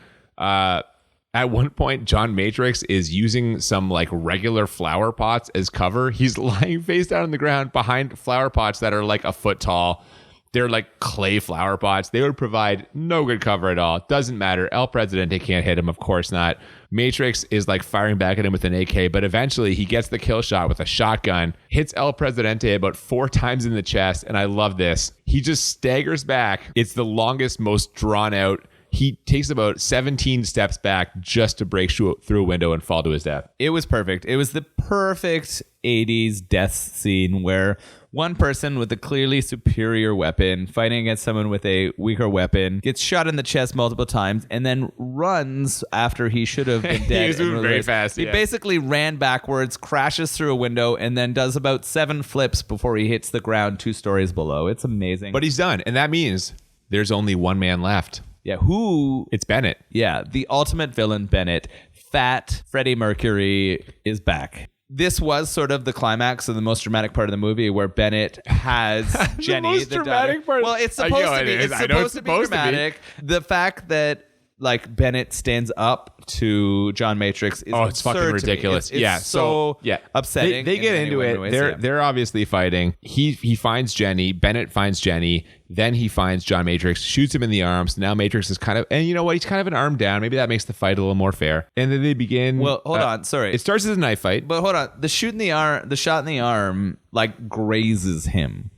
At one point, John Matrix is using some like regular flower pots as cover. He's lying face down on the ground behind flower pots that are like a foot tall. They're like clay flower pots. They would provide no good cover at all. Doesn't matter. El Presidente can't hit him. Of course not. Matrix is like firing back at him with an AK, but eventually he gets the kill shot with a shotgun, hits El Presidente about 4 times in the chest, and I love this. He just staggers back. It's the longest, most drawn out. He takes about 17 steps back just to break through a window and fall to his death. It was perfect. It was the perfect 80s death scene where one person with a clearly superior weapon fighting against someone with a weaker weapon gets shot in the chest multiple times and then runs after he should have been dead. He was moving very fast. He basically ran backwards, crashes through a window, and then does about 7 flips before he hits the ground 2 stories below. It's amazing. But he's done. And that means there's only one man left. Yeah, who? It's Bennett. Yeah, the ultimate villain, Bennett. Fat Freddie Mercury is back. This was sort of the climax of the most dramatic part of the movie where Bennett has Jenny. most dramatic part. Well, it's supposed to be. It's supposed to be dramatic. The fact that like Bennett stands up to John Matrix is it's fucking ridiculous. It's so upsetting. They get into it. They're obviously fighting. He finds Jenny. Bennett finds Jenny. Then he finds John Matrix, shoots him in the arms. Now Matrix is kind of, and you know what? He's kind of an arm down. Maybe that makes the fight a little more fair. And then they begin. Well, hold on. Sorry. It starts as a knife fight. But hold on. The shot in the arm, like grazes him.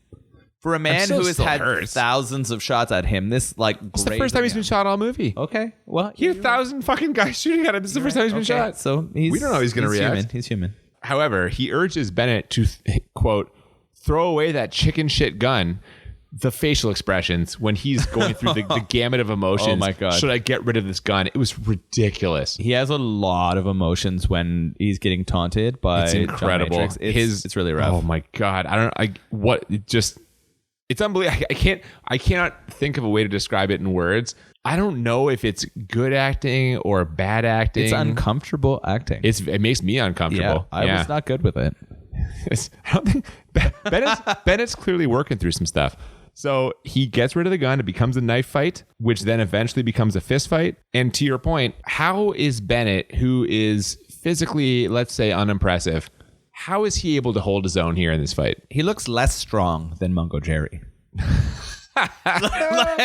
For a man who has had thousands of shots at him, this like it's the first time he's been shot all movie. Okay, well, he had 1,000 fucking guys shooting at him. This is the first time he's been shot. So we don't know how he's going to react. He's human. However, he urges Bennett to quote throw away that chicken shit gun. The facial expressions when he's going through the gamut of emotions. Oh my god! Should I get rid of this gun? It was ridiculous. He has a lot of emotions when he's getting taunted by it's incredible. John Matrix. It's really rough. Oh my god! It's unbelievable. I cannot think of a way to describe it in words. I don't know if it's good acting or bad acting. It's uncomfortable acting. It makes me uncomfortable. I was not good with it. I don't think Bennett's clearly working through some stuff. So he gets rid of the gun. It becomes a knife fight, which then eventually becomes a fist fight. And to your point, how is Bennett, who is physically, let's say, unimpressive, how is he able to hold his own here in this fight? He looks less strong than Mungo Jerry. Like,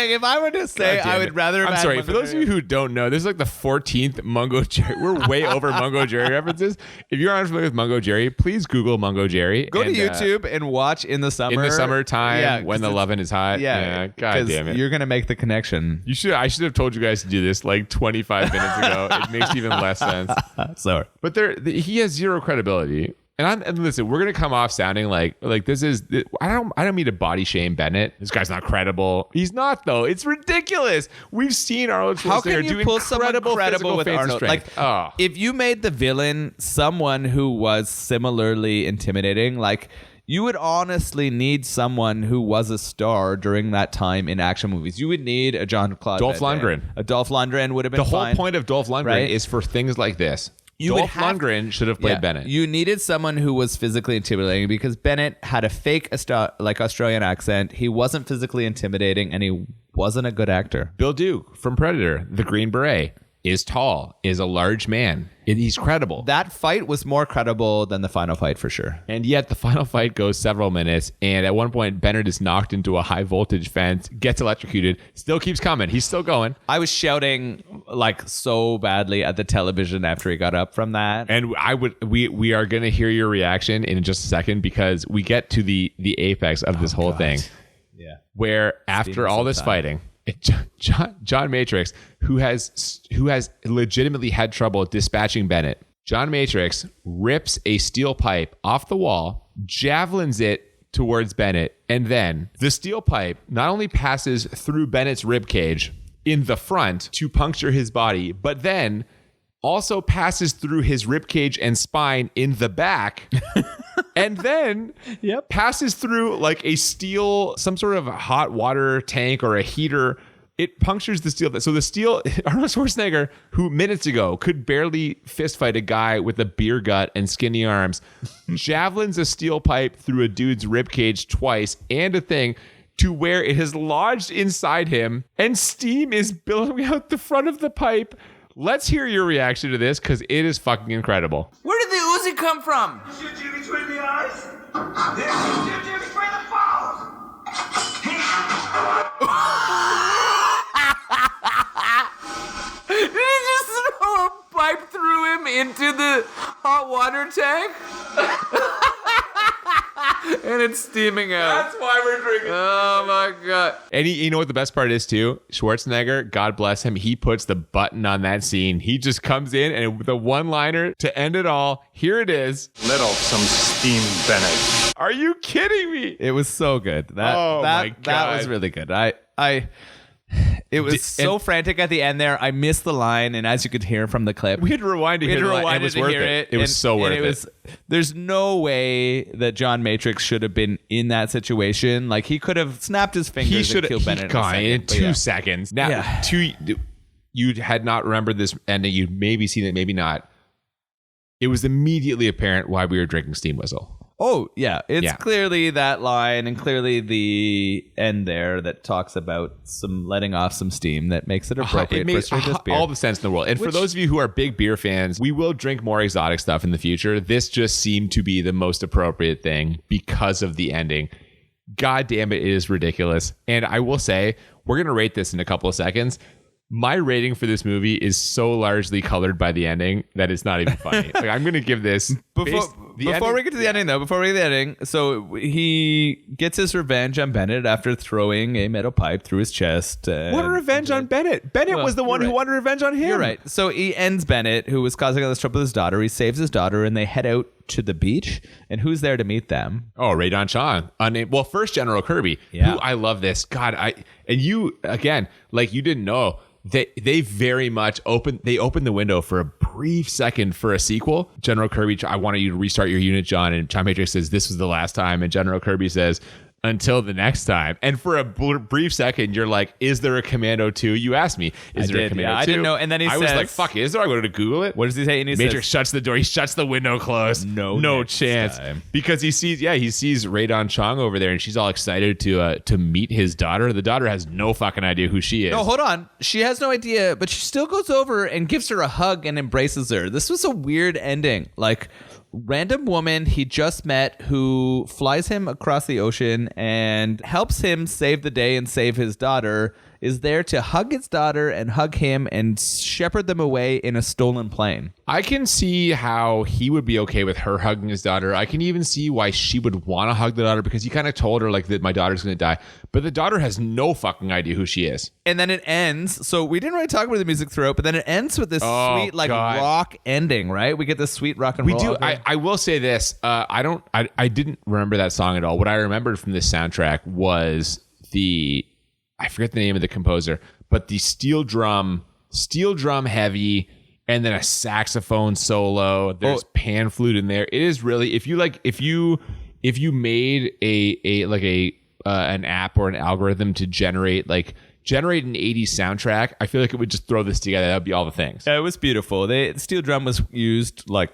if I were to say, I would rather. I'm sorry. For those of you who don't know, this is like the 14th Mungo Jerry. We're way over Mungo Jerry references. If you're unfamiliar with Mungo Jerry, please Google Mungo Jerry. Go to YouTube and watch In the Summer. In the Summertime, when the lovin' is hot. Yeah. God damn it. You're gonna make the connection. I should have told you guys to do this like 25 minutes ago. It makes even less sense. Sorry, but he has zero credibility. And listen, we're gonna come off sounding like this is. I don't mean to body shame Bennett. This guy's not credible. He's not though. It's ridiculous. We've seen Arnold Schwarzenegger do incredible credible with Arnold. If you made the villain someone who was similarly intimidating, like you would honestly need someone who was a star during that time in action movies. You would need a Jean-Claude Dolph Lundgren. A Dolph Lundgren would have been the whole point of Dolph Lundgren is for things like this. Dolph Lundgren should have played Bennett. You needed someone who was physically intimidating because Bennett had a fake Australian accent. He wasn't physically intimidating and he wasn't a good actor. Bill Duke from Predator, the Green Beret. is tall, is a large man. He's credible. That fight was more credible than the final fight for sure. And yet the final fight goes several minutes. And at one point, Bennett is knocked into a high voltage fence, gets electrocuted, still keeps coming. He's still going. I was shouting like so badly at the television after he got up from that. And we are going to hear your reaction in just a second, because we get to the apex of this whole thing. Yeah. Where after all this fighting, John Matrix, who has legitimately had trouble dispatching Bennett, John Matrix rips a steel pipe off the wall, javelins it towards Bennett, and then the steel pipe not only passes through Bennett's ribcage in the front to puncture his body, but then also passes through his ribcage and spine in the back. And then passes through like a steel, some sort of hot water tank or a heater. It punctures the steel. So the steel, Arnold Schwarzenegger, who minutes ago could barely fist fight a guy with a beer gut and skinny arms, javelins a steel pipe through a dude's ribcage twice and a thing to where it has lodged inside him and steam is billowing out the front of the pipe. Let's hear your reaction to this, because it is fucking incredible. Where did the Uzi come from? Shoot you between the eyes. Then shoot you between the balls. Did he just throw a pipe through him into the hot water tank? And it's steaming out. That's why we're drinking. Oh my God. And you know what the best part is too? Schwarzenegger, God bless him, he puts the button on that scene. He just comes in and with a one-liner to end it all. Here it is. Let off some steam, Bennett. Are you kidding me? It was so good. My God. That was really good. It was so frantic at the end there. I missed the line, and as you could hear from the clip, We had to rewind to hear the line. It was worth it. It was so worth it. There's no way that John Matrix should have been in that situation. Like, he could have snapped his fingers and killed Bennett in 2 seconds. Now, you had not remembered this ending. You'd maybe seen it, maybe not. It was immediately apparent why we were drinking Steam Whistle. Oh, yeah. It's clearly that line and clearly the end there that talks about some letting off some steam that makes it appropriate. It makes all the sense in the world. And for those of you who are big beer fans, we will drink more exotic stuff in the future. This just seemed to be the most appropriate thing because of the ending. God damn it, it is ridiculous. And I will say, we're going to rate this in a couple of seconds. My rating for this movie is so largely colored by the ending that it's not even funny. Like, I'm going to give this... Before we get to the ending, so he gets his revenge on Bennett after throwing a metal pipe through his chest. What a revenge on Bennett. Bennett was the one who wanted revenge on him. You're right. So he ends Bennett, who was causing all this trouble with his daughter. He saves his daughter, and they head out to the beach. And who's there to meet them? Oh, Radon Chong. Well, first General Kirby. Yeah. Who I love this. God, and you, again, like you didn't know... They very much opened the window for a brief second for a sequel. General Kirby, I wanted you to restart your unit, John. And John Matrix says, this was the last time. And General Kirby says, until the next time. And for a brief second, you're like, is there a Commando 2? You asked me, is there a Commando 2? I didn't know. And then he says, I was like, fuck, is there? I wanted to Google it. What does he say? And he Matrix shuts the door. He shuts the window closed. No chance. Time. Because he sees Radon Chong over there, and she's all excited to meet his daughter. The daughter has no fucking idea who she is. No, hold on. She has no idea, but she still goes over and gives her a hug and embraces her. This was a weird ending. Like, random woman he just met who flies him across the ocean and helps him save the day and save his daughter is there to hug his daughter and hug him and shepherd them away in a stolen plane. I can see how he would be okay with her hugging his daughter. I can even see why she would want to hug the daughter, because he kind of told her like that my daughter's going to die. But the daughter has no fucking idea who she is. And then it ends. So we didn't really talk about the music throughout, but then it ends with this sweet rock ending, right? We get this sweet rock and roll. We do. I will say this. I didn't remember that song at all. What I remembered from this soundtrack was I forget the name of the composer, but the steel drum heavy, and then a saxophone solo. There's pan flute in there. It is really, if you made an app or an algorithm to generate an 80s soundtrack, I feel like it would just throw this together. That would be all the things. Yeah, it was beautiful. The steel drum was used like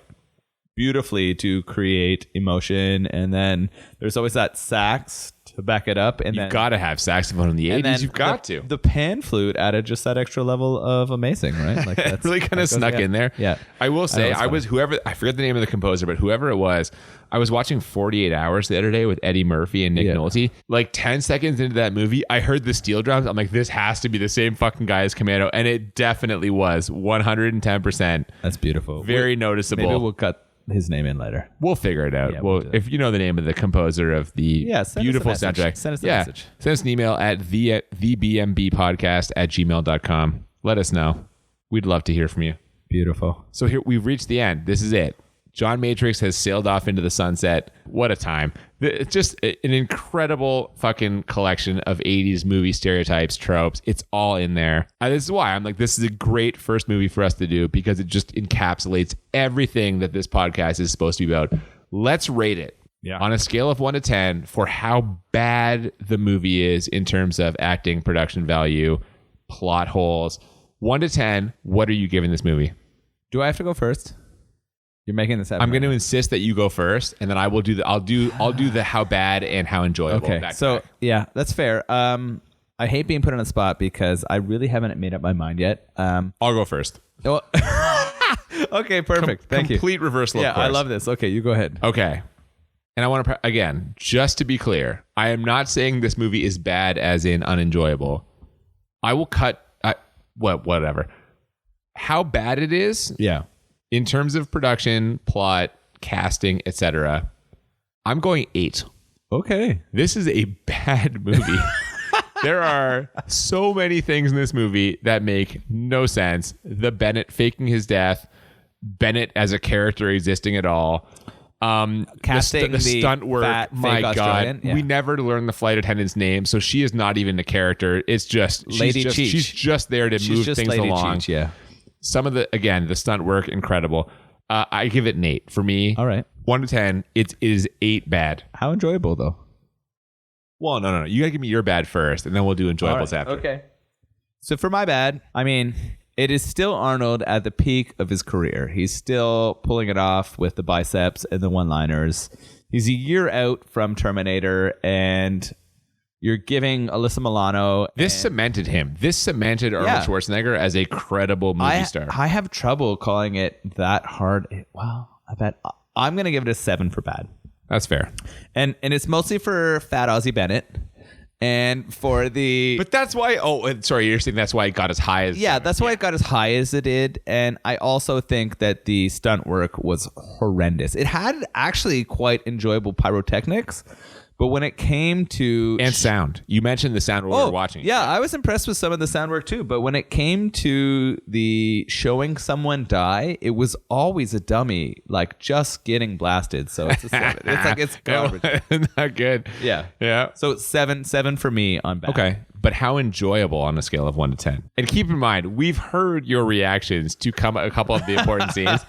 beautifully to create emotion, and then there's always that sax to back it up, and You've then got to have saxophone in the and 80s. then You've got to. the pan flute added just that extra level of amazing, right? Like It really kind of snuck in there. Yeah, I will say, it's I forget the name of the composer, but whoever it was, I was watching 48 Hours the other day with Eddie Murphy and Nick Nolte. Like 10 seconds into that movie, I heard the steel drums. I'm like, this has to be the same fucking guy as Commando. And it definitely was 110%. That's beautiful. Very noticeable. Maybe we'll cut his name in later. We'll figure it out. Yeah, well, we'll do it. if you know the name of the composer of the beautiful send us a soundtrack, message. Send us a message. Send us an email at thebmbpodcast@gmail.com. Let us know. We'd love to hear from you. Beautiful. So here we've reached the end. This is it. John Matrix has sailed off into the sunset. What a time. It's just an incredible fucking collection of 80s movie stereotypes, tropes. It's all in there. And this is why I'm like, this is a great first movie for us to do, because it just encapsulates everything that this podcast is supposed to be about. Let's rate it on a scale of 1 to 10 for how bad the movie is in terms of acting, production value, plot holes. 1 to 10, what are you giving this movie? Do I have to go first? You're making this happen. I'm going to insist that you go first, and then I will do the. I'll do the how bad and how enjoyable. Okay, so yeah, that's fair. I hate being put on the spot because I really haven't made up my mind yet. I'll go first. Okay, perfect. Thank you. Complete reversal. Yeah, of course. I love this. Okay, you go ahead. Okay, and I want to again, just to be clear, I am not saying this movie is bad as in unenjoyable. I will cut. Whatever. How bad it is. Yeah. In terms of production, plot, casting, etc., I'm going 8. Okay. This is a bad movie. There are so many things in this movie that make no sense. The Bennett faking his death, Bennett as a character existing at all. Casting the stunt work. fat, My fake God, Australian. Yeah. we never learn the flight attendant's name, so she is not even a character. It's just Lady Cheech. She's just there to move just things Lady along. Cheech, yeah. Some of the stunt work, incredible. I give it an 8. For me, All right. 1 to 10, it is 8 bad. How enjoyable though? Well, no. You got to give me your bad first, and then we'll do enjoyables after. Okay. So for my bad, I mean, it is still Arnold at the peak of his career. He's still pulling it off with the biceps and the one-liners. He's a year out from Terminator, and you're giving Alyssa Milano. This cemented him. This cemented Arnold Schwarzenegger as a credible movie star. I have trouble calling it that hard. Well, I bet I'm going to give it a 7 for bad. That's fair. And it's mostly for Fat Ozzy Bennett. And for the... But that's why... Oh, sorry, you're saying that's why it got as high as... Yeah, that's why it got as high as it did. And I also think that the stunt work was horrendous. It had actually quite enjoyable pyrotechnics. But when it came to... And sound. You mentioned the sound while we were watching. Yeah, I was impressed with some of the sound work too. But when it came to the showing someone die, it was always a dummy, like just getting blasted. So it's a 7. It's garbage. Not good. Yeah. Yeah. So 7 for me on bad. Okay. But how enjoyable on a scale of 1 to 10? And keep in mind, we've heard your reactions to a couple of the important scenes.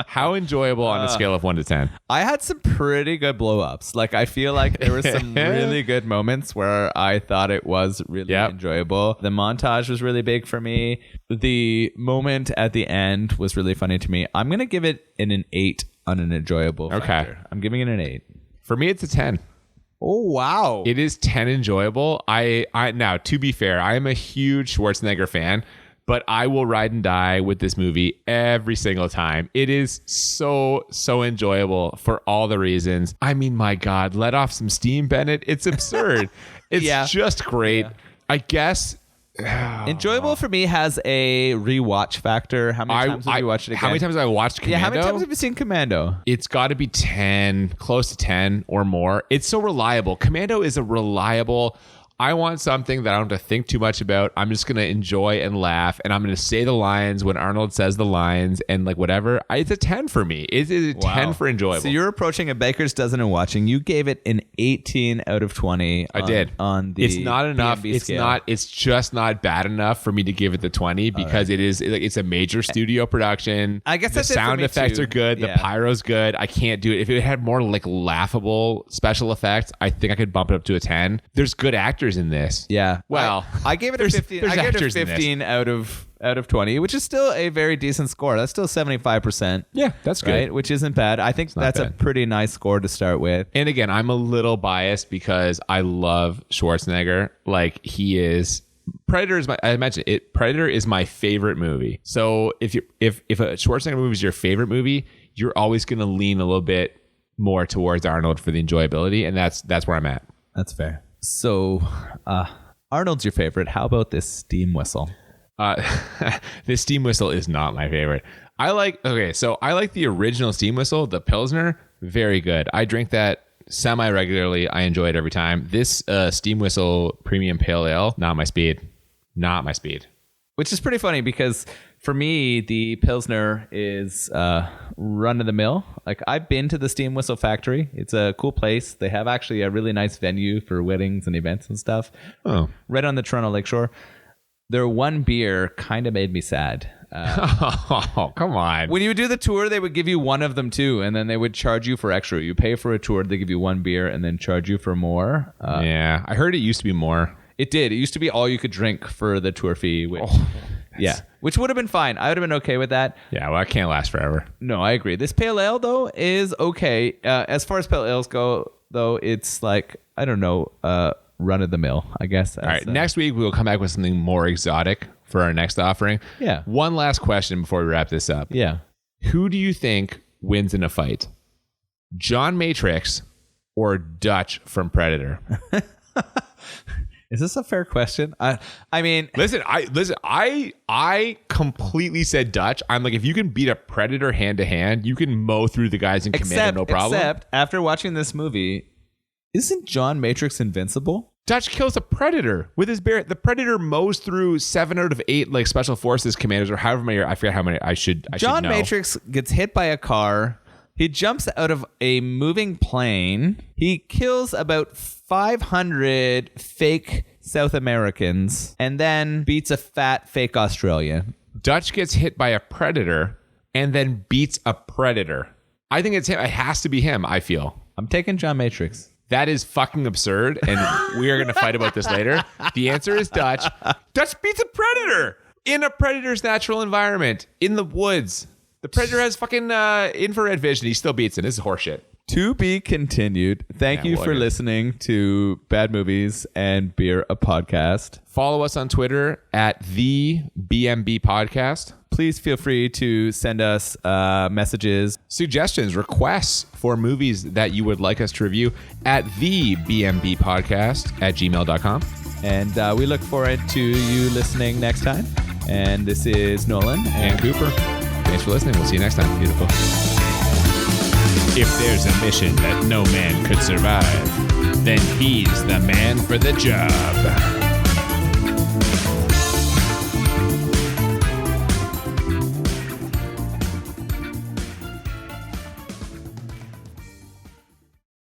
How enjoyable on a scale of 1 to 10? I had some pretty good blow-ups. Like, I feel like there were some really good moments where I thought it was really enjoyable. The montage was really big for me. The moment at the end was really funny to me. I'm going to give it an 8 on an enjoyable factor. I'm giving it an 8. For me, it's a 10. Oh, wow. It is 10 enjoyable. I now, to be fair, I am a huge Schwarzenegger fan, but I will ride and die with this movie every single time. It is so enjoyable for all the reasons. I mean, my God, let off some steam, Bennett. It's absurd. It's just great. Yeah. I guess... Enjoyable for me has a rewatch factor. How many times have you watched it again? How many times have I watched Commando? Yeah, how many times have you seen Commando? It's got to be 10, close to 10 or more. It's so reliable. Commando is a reliable... I want something that I don't have to think too much about. I'm just going to enjoy and laugh, and I'm going to say the lines when Arnold says the lines and like whatever. It's a 10 for me. It's a 10 for enjoyable. So you're approaching a baker's dozen and watching. You gave it an 18 out of 20. I did. On the It's not enough. B&B scale. It's just not bad enough for me to give it the 20 because it's a major studio production. I guess the that's it for sound me effects too. are good. Yeah. The pyro's good. I can't do it. If it had more like laughable special effects, I think I could bump it up to a 10. There's good actors actors in this. Yeah. Well, I gave it a there's- 15. there's I gave it a actors in this. 15 out of 20, which is still a very decent score. That's still 75%. Yeah, that's good. Right, which isn't bad. I think not that's a bad. pretty nice score to start with. And again, I'm a little biased because I love Schwarzenegger. Like he is Predator is I mentioned it. Predator is my favorite movie. So if a Schwarzenegger movie is your favorite movie, you're always going to lean a little bit more towards Arnold for the enjoyability, and that's where I'm at. That's fair. So, Arnold's your favorite. How about this steam whistle? This steam whistle is not my favorite. I like the original steam whistle, the Pilsner, very good. I drink that semi-regularly. I enjoy it every time. This steam whistle premium pale ale, not my speed. Which is pretty funny because for me, the Pilsner is run of the mill. Like I've been to the Steam Whistle Factory. It's a cool place. They have actually a really nice venue for weddings and events and stuff. Oh, right on the Toronto Lakeshore. Their one beer kind of made me sad. Oh, come on. When you would do the tour, they would give you one of them too, and then they would charge you for extra. You pay for a tour, they give you one beer, and then charge you for more. Yeah, I heard it used to be more. It did. It used to be all you could drink for the tour fee. Which would have been fine. I would have been okay with that. Yeah, well, it can't last forever. No, I agree. This pale ale, though, is okay. As far as pale ales go, though, it's like, I don't know, run of the mill, I guess. All right, next week we will come back with something more exotic for our next offering. Yeah. One last question before we wrap this up. Yeah. Who do you think wins in a fight? John Matrix or Dutch from Predator? Is this a fair question? I mean, Listen, I completely said Dutch. I'm like, if you can beat a Predator hand to hand, you can mow through the guys in Commando, no problem. Except after watching this movie, isn't John Matrix invincible? Dutch kills a Predator with his bear. The Predator mows through 7 out of 8 like special forces commanders or however many. I forget how many. I should John know. Matrix gets hit by a car. He jumps out of a moving plane. He kills about 500 fake South Americans and then beats a fat fake Australian. Dutch gets hit by a Predator and then beats a Predator. I think it's him. It has to be him, I feel. I'm taking John Matrix. That is fucking absurd, and we are going to fight about this later. The answer is Dutch. Dutch beats a Predator in a Predator's natural environment, in the woods. The Predator has fucking infrared vision. He still beats it. This is horseshit. To be continued. Thank you for listening to Bad Movies and Beer, a podcast. Follow us on Twitter at the BMB Podcast. Please feel free to send us messages, suggestions, requests for movies that you would like us to review at the BMB Podcast at gmail.com. And we look forward to you listening next time. And this is Nolan and Cooper. Thanks for listening. We'll see you next time. Beautiful. If there's a mission that no man could survive, then he's the man for the job.